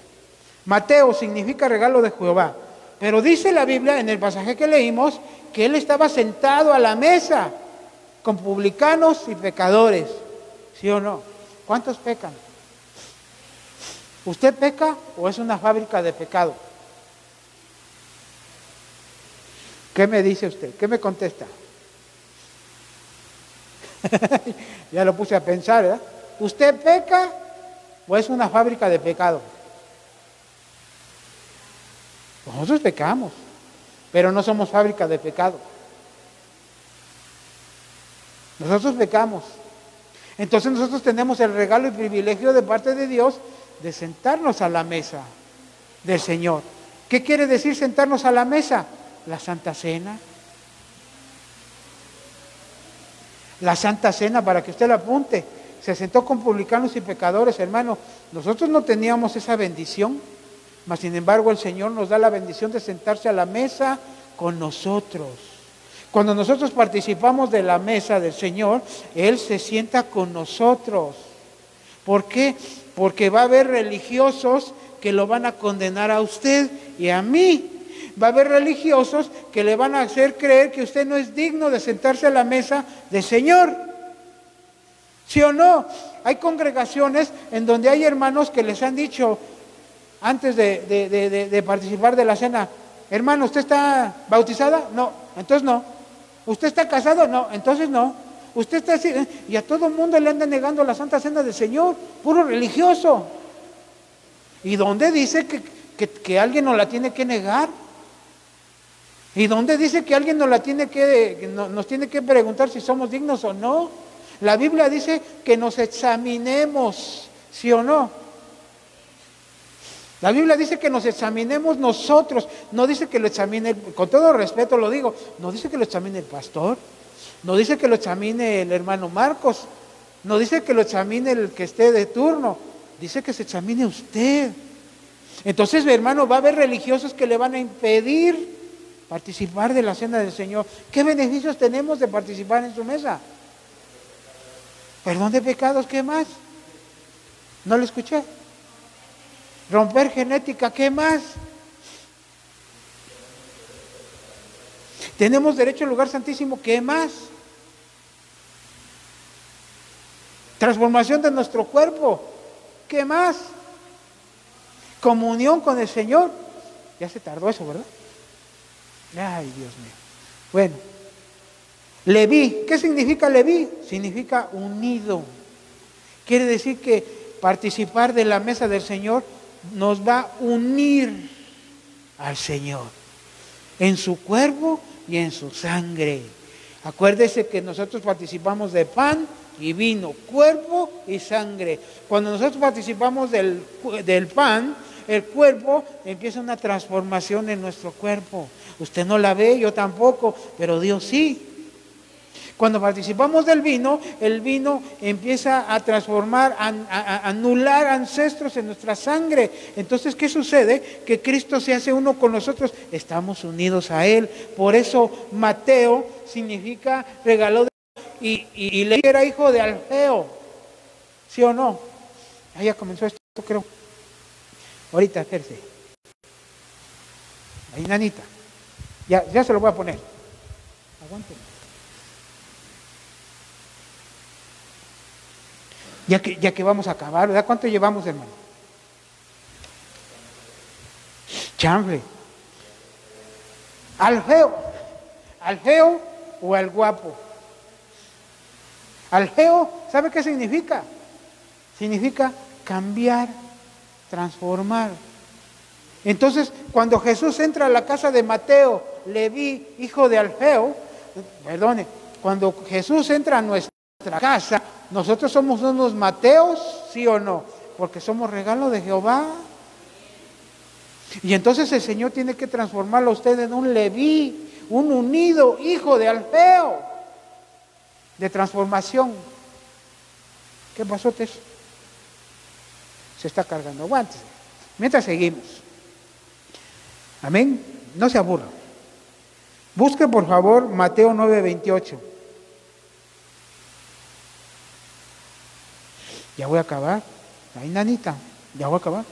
Mateo significa regalo de Jehová. Pero dice la Biblia, en el pasaje que leímos, que él estaba sentado a la mesa con publicanos y pecadores. ¿Sí o no? ¿Cuántos pecan? ¿Usted peca o es una fábrica de pecado? ¿Qué me dice usted? ¿Qué me contesta? Ya lo puse a pensar, ¿verdad? ¿Usted peca o es una fábrica de pecado? Nosotros pecamos, pero no somos fábrica de pecado. Nosotros pecamos. Entonces nosotros tenemos el regalo y privilegio de parte de Dios de sentarnos a la mesa del Señor. ¿Qué quiere decir sentarnos a la mesa? La Santa Cena. La Santa Cena, para que usted la apunte. Se sentó con publicanos y pecadores, hermano. Nosotros no teníamos esa bendición, mas sin embargo el Señor nos da la bendición de sentarse a la mesa con nosotros. Cuando nosotros participamos de la mesa del Señor, Él se sienta con nosotros. ¿Por qué? Porque va a haber religiosos que lo van a condenar a usted y a mí. Va a haber religiosos que le van a hacer creer que usted no es digno de sentarse a la mesa del Señor. ¿Sí o no? Hay congregaciones en donde hay hermanos que les han dicho antes de participar de la cena: hermano, ¿usted está bautizada? No, entonces no. ¿Usted está casado? No, entonces no. ¿Usted está así? Y a todo el mundo le anda negando la Santa Cena del Señor, puro religioso. ¿Y dónde dice que alguien nos la tiene que negar? ¿Y dónde dice que alguien nos tiene que preguntar si somos dignos o no? La Biblia dice que nos examinemos, ¿sí o no? La Biblia dice que nos examinemos nosotros, no dice que lo examine, con todo respeto lo digo, no dice que lo examine el pastor, no dice que lo examine el hermano Marcos, no dice que lo examine el que esté de turno, dice que se examine usted. Entonces, hermano, va a haber religiosos que le van a impedir participar de la cena del Señor. ¿Qué beneficios tenemos de participar en su mesa? Perdón de pecados, ¿qué más? ¿No lo escuché? Romper genética, ¿qué más? Tenemos derecho al lugar santísimo, ¿qué más? Transformación de nuestro cuerpo, ¿qué más? Comunión con el Señor. Ya se tardó eso, ¿verdad? Ay, Dios mío. Bueno, Leví, ¿qué significa Leví? Significa unido. Quiere decir que participar de la mesa del Señor nos va a unir al Señor en su cuerpo y en su sangre. Acuérdese que nosotros participamos de pan y vino, cuerpo y sangre. Cuando nosotros participamos del pan, el cuerpo empieza una transformación en nuestro cuerpo, Usted no la ve, yo tampoco, pero Dios sí. Cuando participamos del vino, el vino empieza a transformar, a anular ancestros en nuestra sangre. Entonces, ¿qué sucede? Que Cristo se hace uno con nosotros, estamos unidos a Él. Por eso Mateo significa regalo de Dios. Y Leví era hijo de Alfeo, ¿sí o no? Ahí ya comenzó esto, creo. Ahorita, espérese. Ahí, nanita. Ya se lo voy a poner. Aguántenme. Ya que vamos a acabar, ¿verdad? ¿Cuánto llevamos, hermano? Chanfle. Al feo o al guapo. Al feo, ¿sabe qué significa? Significa cambiar, transformar. Entonces, cuando Jesús entra a la casa de Mateo, Leví, hijo de Alfeo, cuando Jesús entra a nuestra casa, nosotros somos unos Mateos, ¿sí o no? Porque somos regalo de Jehová. Y entonces el Señor tiene que transformarlo a usted en un Leví, un unido hijo de Alfeo, de transformación. ¿Qué pasó, Tess? Se está cargando, aguántese. Mientras seguimos. Amén. No se aburra. Busque por favor Mateo 9:28. Ya voy a acabar. Ay, nanita, ya voy a acabar.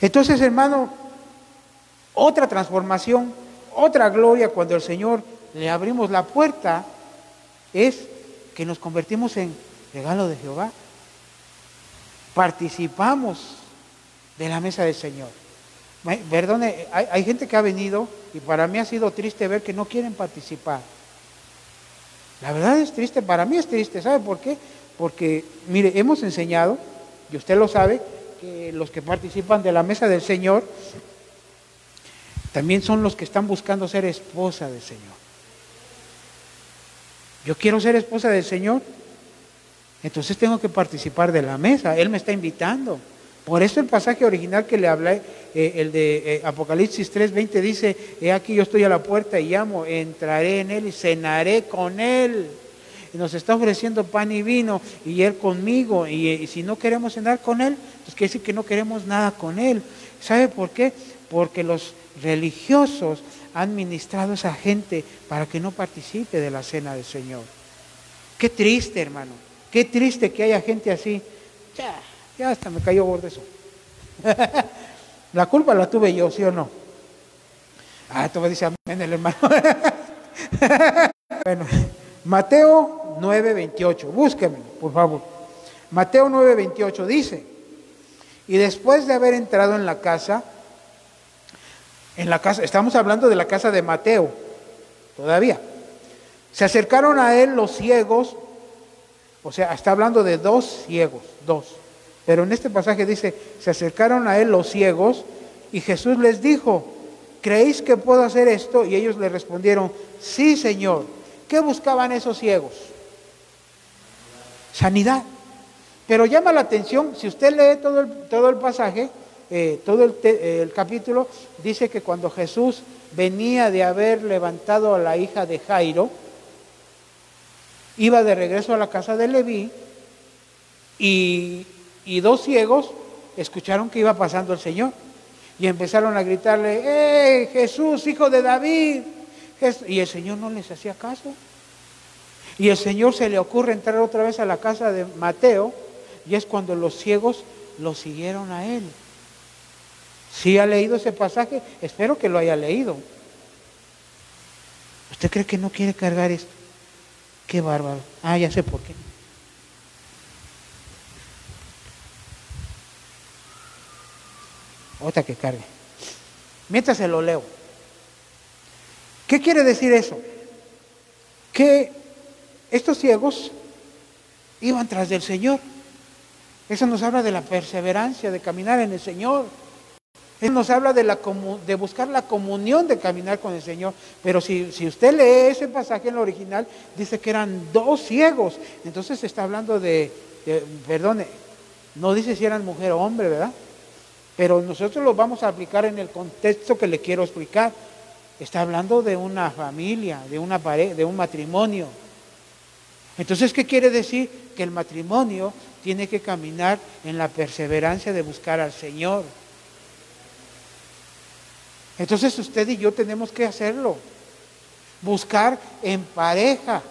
Entonces, hermano, otra transformación, otra gloria cuando el Señor le abrimos la puerta es que nos convertimos en regalo de Jehová. Participamos de la mesa del Señor. Perdone, hay gente que ha venido y para mí ha sido triste ver que no quieren participar. La verdad es triste, para mí es triste. ¿Sabe por qué? Porque, mire, hemos enseñado, y usted lo sabe, que los que participan de la mesa del Señor también son los que están buscando ser esposa del Señor. Yo quiero ser esposa del Señor, entonces tengo que participar de la mesa. Él me está invitando. Por eso el pasaje original que le hablé, el de Apocalipsis 3:20 dice: he aquí yo estoy a la puerta y llamo, entraré en Él y cenaré con Él. Y nos está ofreciendo pan y vino, y Él conmigo, y si no queremos cenar con Él, pues quiere decir que no queremos nada con Él. ¿Sabe por qué? Porque los religiosos han ministrado a esa gente para que no participe de la cena del Señor. Qué triste, hermano, qué triste que haya gente así. Ya hasta me cayó gordo eso. La culpa la tuve yo, ¿sí o no? Tú me dices amén el hermano. Bueno, Mateo 9:28, búsquenme, por favor. Mateo 9:28 dice: y después de haber entrado en la casa, estamos hablando de la casa de Mateo, todavía, se acercaron a él los ciegos, o sea, está hablando de dos ciegos, pero en este pasaje dice: se acercaron a él los ciegos, y Jesús les dijo: ¿creéis que puedo hacer esto? Y ellos le respondieron: sí, Señor. ¿Qué buscaban esos ciegos? Sanidad. Pero llama la atención, si usted lee todo el pasaje, todo el capítulo, dice que cuando Jesús venía de haber levantado a la hija de Jairo, iba de regreso a la casa de Leví, y dos ciegos escucharon que iba pasando el Señor y empezaron a gritarle: Jesús, hijo de David. Y el Señor no les hacía caso. Y el Señor se le ocurre entrar otra vez a la casa de Mateo, y es cuando los ciegos lo siguieron a él. ¿Sí ha leído ese pasaje? Espero que lo haya leído. ¿Usted cree que no quiere cargar esto? Qué bárbaro. Ya sé por qué. Otra que cargue. Mientras se lo leo. ¿Qué quiere decir eso? Que estos ciegos iban tras del Señor. Eso nos habla de la perseverancia, de caminar en el Señor. Eso nos habla de buscar la comunión, de caminar con el Señor. Pero si usted lee ese pasaje en el original, dice que eran dos ciegos. Entonces se está hablando perdone, no dice si eran mujer o hombre, ¿verdad? Pero nosotros lo vamos a aplicar en el contexto que le quiero explicar. Está hablando de una familia, de una pareja, de un matrimonio. Entonces, ¿qué quiere decir? Que el matrimonio tiene que caminar en la perseverancia de buscar al Señor. Entonces usted y yo tenemos que hacerlo. Buscar en pareja.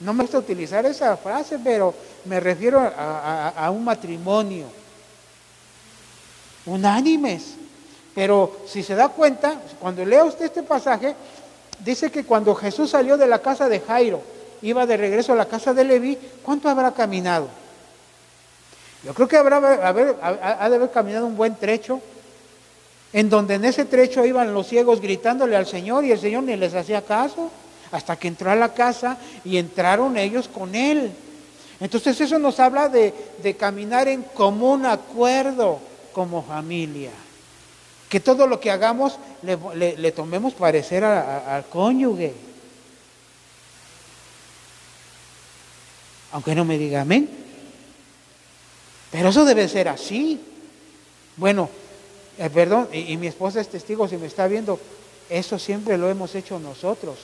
No me gusta utilizar esa frase, pero me refiero a un matrimonio. Unánimes. Pero si se da cuenta, cuando lea usted este pasaje, dice que cuando Jesús salió de la casa de Jairo, iba de regreso a la casa de Leví, ¿cuánto habrá caminado? Yo creo que ha de haber caminado un buen trecho, en donde en ese trecho iban los ciegos gritándole al Señor y el Señor ni les hacía caso, hasta que entró a la casa y entraron ellos con Él. Entonces eso nos habla de caminar en común acuerdo como familia. Que todo lo que hagamos le tomemos parecer al cónyuge. Aunque no me diga amén. Pero eso debe ser así. Bueno, perdón, y mi esposa es testigo si me está viendo, eso siempre lo hemos hecho nosotros.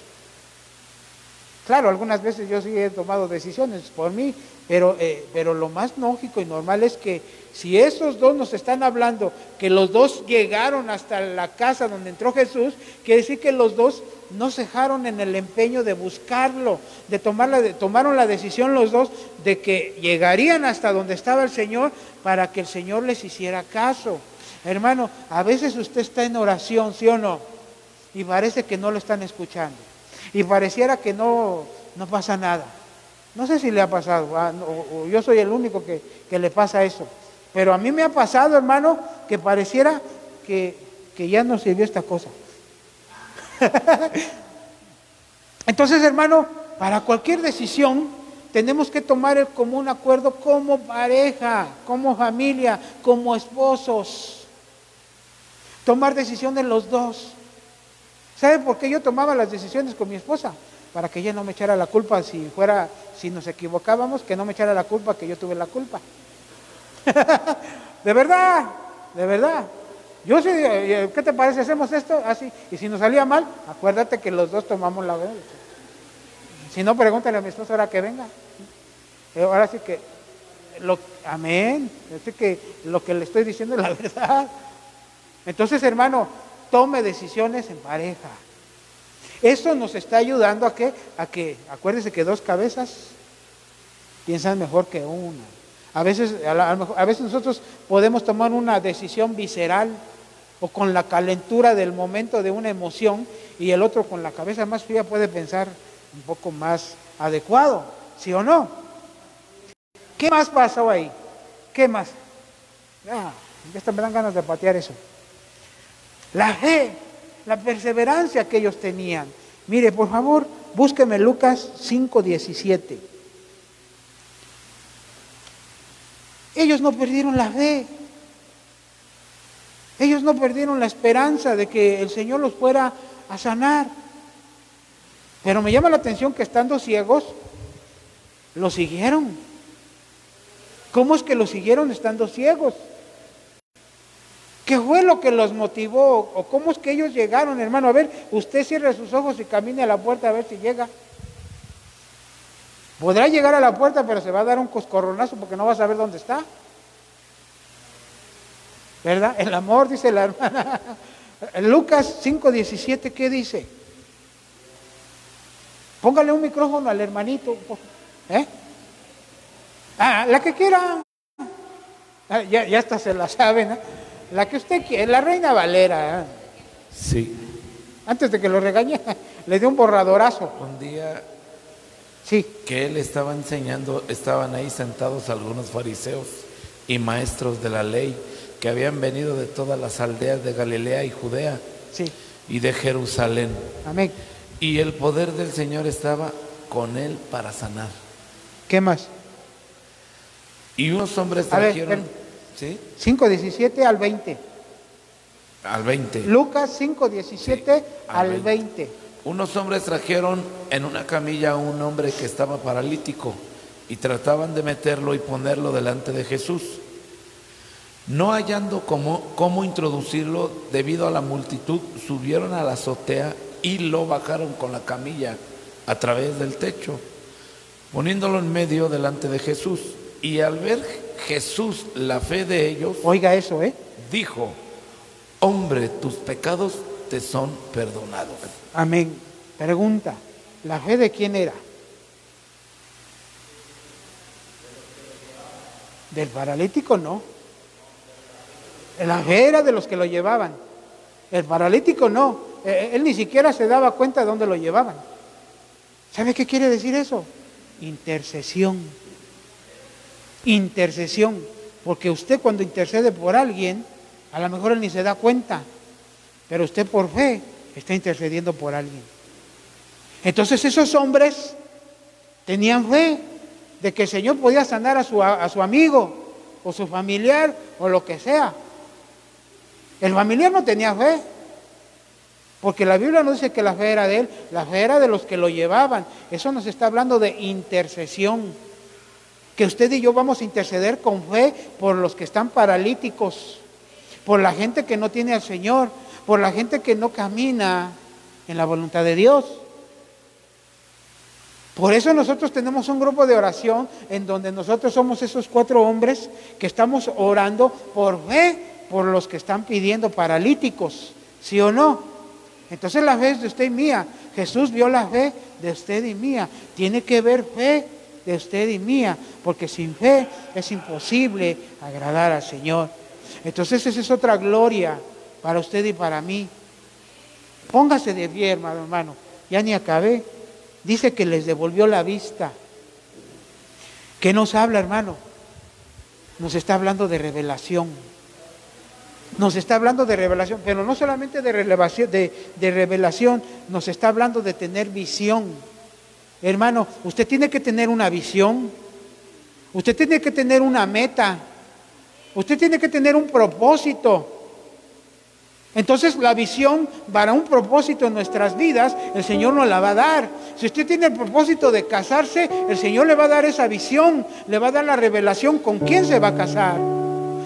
Claro, algunas veces yo sí he tomado decisiones por mí, pero lo más lógico y normal es que si esos dos nos están hablando, que los dos llegaron hasta la casa donde entró Jesús, quiere decir que los dos no cejaron en el empeño de buscarlo, tomaron la decisión los dos de que llegarían hasta donde estaba el Señor para que el Señor les hiciera caso. Hermano, a veces usted está en oración, ¿sí o no? Y parece que no lo están escuchando. Y pareciera que no pasa nada. No sé si le ha pasado, o yo soy el único que le pasa eso. Pero a mí me ha pasado, hermano, que pareciera que ya no sirvió esta cosa. Entonces, hermano, para cualquier decisión tenemos que tomar el común acuerdo como pareja, como familia, como esposos. Tomar decisiones los dos. ¿Sabe por qué yo tomaba las decisiones con mi esposa? Para que ella no me echara la culpa si nos equivocábamos, que no me echara la culpa que yo tuve la culpa. De verdad. Yo sí, ¿qué te parece? ¿Hacemos esto? Así. Y si nos salía mal, acuérdate que los dos tomamos la verdad. Si no, pregúntale a mi esposa ahora que venga. Ahora sí que, amén. Así que lo que le estoy diciendo es la verdad. Entonces, hermano, tome decisiones en pareja. Eso nos está ayudando a que, acuérdese que dos cabezas piensan mejor que una. A veces nosotros podemos tomar una decisión visceral o con la calentura del momento de una emoción y el otro con la cabeza más fría puede pensar un poco más adecuado, ¿sí o no? ¿Qué más pasó ahí? ¿Qué más? Ya me dan ganas de patear eso. La fe, la perseverancia que ellos tenían. Mire, por favor, búsqueme Lucas 5:17. Ellos no perdieron la fe. Ellos no perdieron la esperanza de que el Señor los fuera a sanar. Pero me llama la atención que estando ciegos, lo siguieron. ¿Cómo es que lo siguieron estando ciegos? ¿Qué fue lo que los motivó? ¿O cómo es que ellos llegaron, hermano? A ver, usted cierre sus ojos y camine a la puerta a ver si llega. Podrá llegar a la puerta, pero se va a dar un coscorronazo porque no va a saber dónde está. ¿Verdad? El amor, dice la hermana. Lucas 5:17, ¿qué dice? Póngale un micrófono al hermanito. La que quiera. Ya hasta se la saben, ¿no? La que usted quiere, la Reina Valera. Sí. Antes de que lo regañe, le dio un borradorazo. Un día sí, que él estaba enseñando, estaban ahí sentados algunos fariseos y maestros de la ley que habían venido de todas las aldeas de Galilea y Judea sí, y de Jerusalén. Amén. Y el poder del Señor estaba con él para sanar. ¿Qué más? Y unos hombres trajeron... ¿Sí? 5:17 al 20. Al 20. Lucas 5:17 sí, al 20. Unos hombres trajeron en una camilla a un hombre que estaba paralítico y trataban de meterlo y ponerlo delante de Jesús. No hallando cómo introducirlo debido a la multitud, subieron a la azotea y lo bajaron con la camilla a través del techo, poniéndolo en medio delante de Jesús. Y al ver Jesús la fe de ellos, Oiga eso, dijo: hombre, tus pecados te son perdonados. Amén. Pregunta, ¿la fe de quién era? Del paralítico no. La fe era de los que lo llevaban. El paralítico no. Él ni siquiera se daba cuenta de dónde lo llevaban. ¿Sabe qué quiere decir eso? Intercesión. Intercesión. Porque usted cuando intercede por alguien, a lo mejor él ni se da cuenta, pero usted por fe está intercediendo por alguien. Entonces esos hombres tenían fe de que el Señor podía sanar a su amigo o su familiar o lo que sea. El familiar no tenía fe, porque la Biblia no dice que la fe era de él, la fe era de los que lo llevaban. Eso nos está hablando de intercesión, que usted y yo vamos a interceder con fe por los que están paralíticos, por la gente que no tiene al Señor, por la gente que no camina en la voluntad de Dios. Por eso nosotros tenemos un grupo de oración en donde nosotros somos esos 4 hombres que estamos orando por fe por los que están pidiendo paralíticos, ¿sí o no? Entonces la fe es de usted y mía. Jesús vio la fe de usted y mía. Tiene que haber fe de usted y mía, porque sin fe es imposible agradar al Señor. Entonces esa es otra gloria para usted y para mí. Póngase de pie, hermano. Ya ni acabé. Dice que les devolvió la vista. ¿Qué nos habla, hermano? Nos está hablando de revelación. Nos está hablando de revelación, pero no solamente de revelación, nos está hablando de tener visión. Hermano, usted tiene que tener una visión. Usted tiene que tener una meta. Usted tiene que tener un propósito. Entonces la visión para un propósito en nuestras vidas, el Señor nos la va a dar. Si usted tiene el propósito de casarse, el Señor le va a dar esa visión, le va a dar la revelación con quién se va a casar.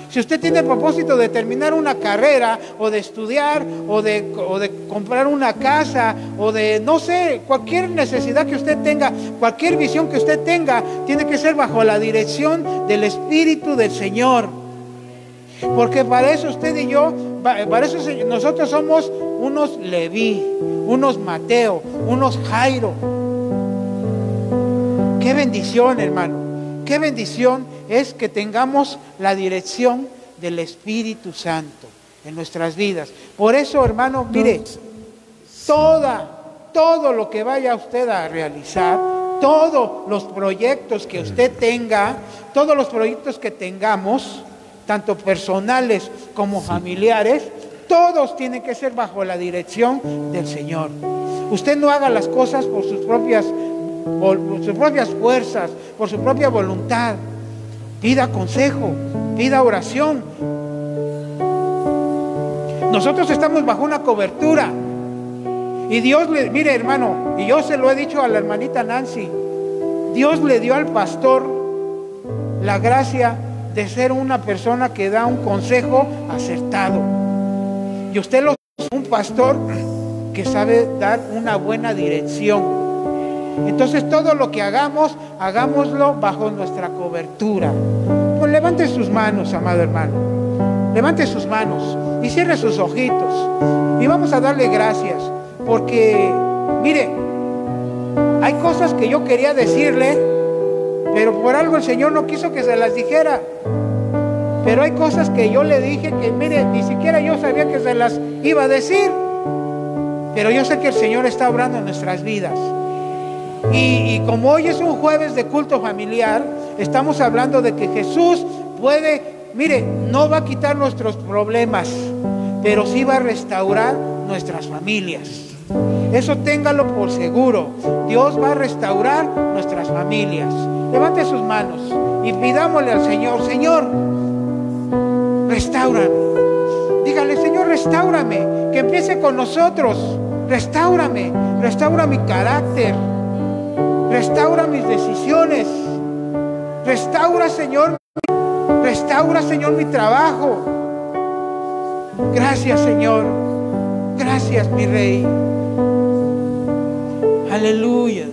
Si usted tiene el propósito de terminar una carrera, o de estudiar, o de comprar una casa, o de, no sé, cualquier necesidad que usted tenga, cualquier visión que usted tenga, tiene que ser bajo la dirección del Espíritu del Señor. Porque para eso usted y yo, para eso nosotros somos unos Leví, unos Mateo, unos Jairo. Qué bendición, hermano. Qué bendición es que tengamos la dirección del Espíritu Santo en nuestras vidas. Por eso, hermano, mire, todo lo que vaya usted a realizar, todos los proyectos que usted tenga, todos los proyectos que tengamos, tanto personales como familiares, todos tienen que ser bajo la dirección del Señor. Usted no haga las cosas por sus propias fuerzas, por su propia voluntad. Pida consejo, pida oración. Nosotros estamos bajo una cobertura. Y Dios mire, hermano, y yo se lo he dicho a la hermanita Nancy, Dios le dio al pastor la gracia de ser una persona que da un consejo acertado. Y usted es un pastor que sabe dar una buena dirección. Entonces todo lo que hagamos, hagámoslo bajo nuestra cobertura. Pues levante sus manos, amado hermano. Levante sus manos y cierre sus ojitos. Y vamos a darle gracias. Porque, mire, hay cosas que yo quería decirle, pero por algo el Señor no quiso que se las dijera. Pero hay cosas que yo le dije que, mire, ni siquiera yo sabía que se las iba a decir. Pero yo sé que el Señor está obrando en nuestras vidas. Y como hoy es un jueves de culto familiar, estamos hablando de que Jesús puede, mire, no va a quitar nuestros problemas, pero sí va a restaurar nuestras familias. Eso téngalo por seguro. Dios va a restaurar nuestras familias. Levante sus manos y pidámosle al Señor: Señor, restáurame. Dígale: Señor, restáurame. Que empiece con nosotros. Restáurame. Restaura mi carácter. Restaura mis decisiones. Restaura, Señor. Restaura, Señor, mi trabajo. Gracias, Señor. Gracias, mi Rey. Aleluya.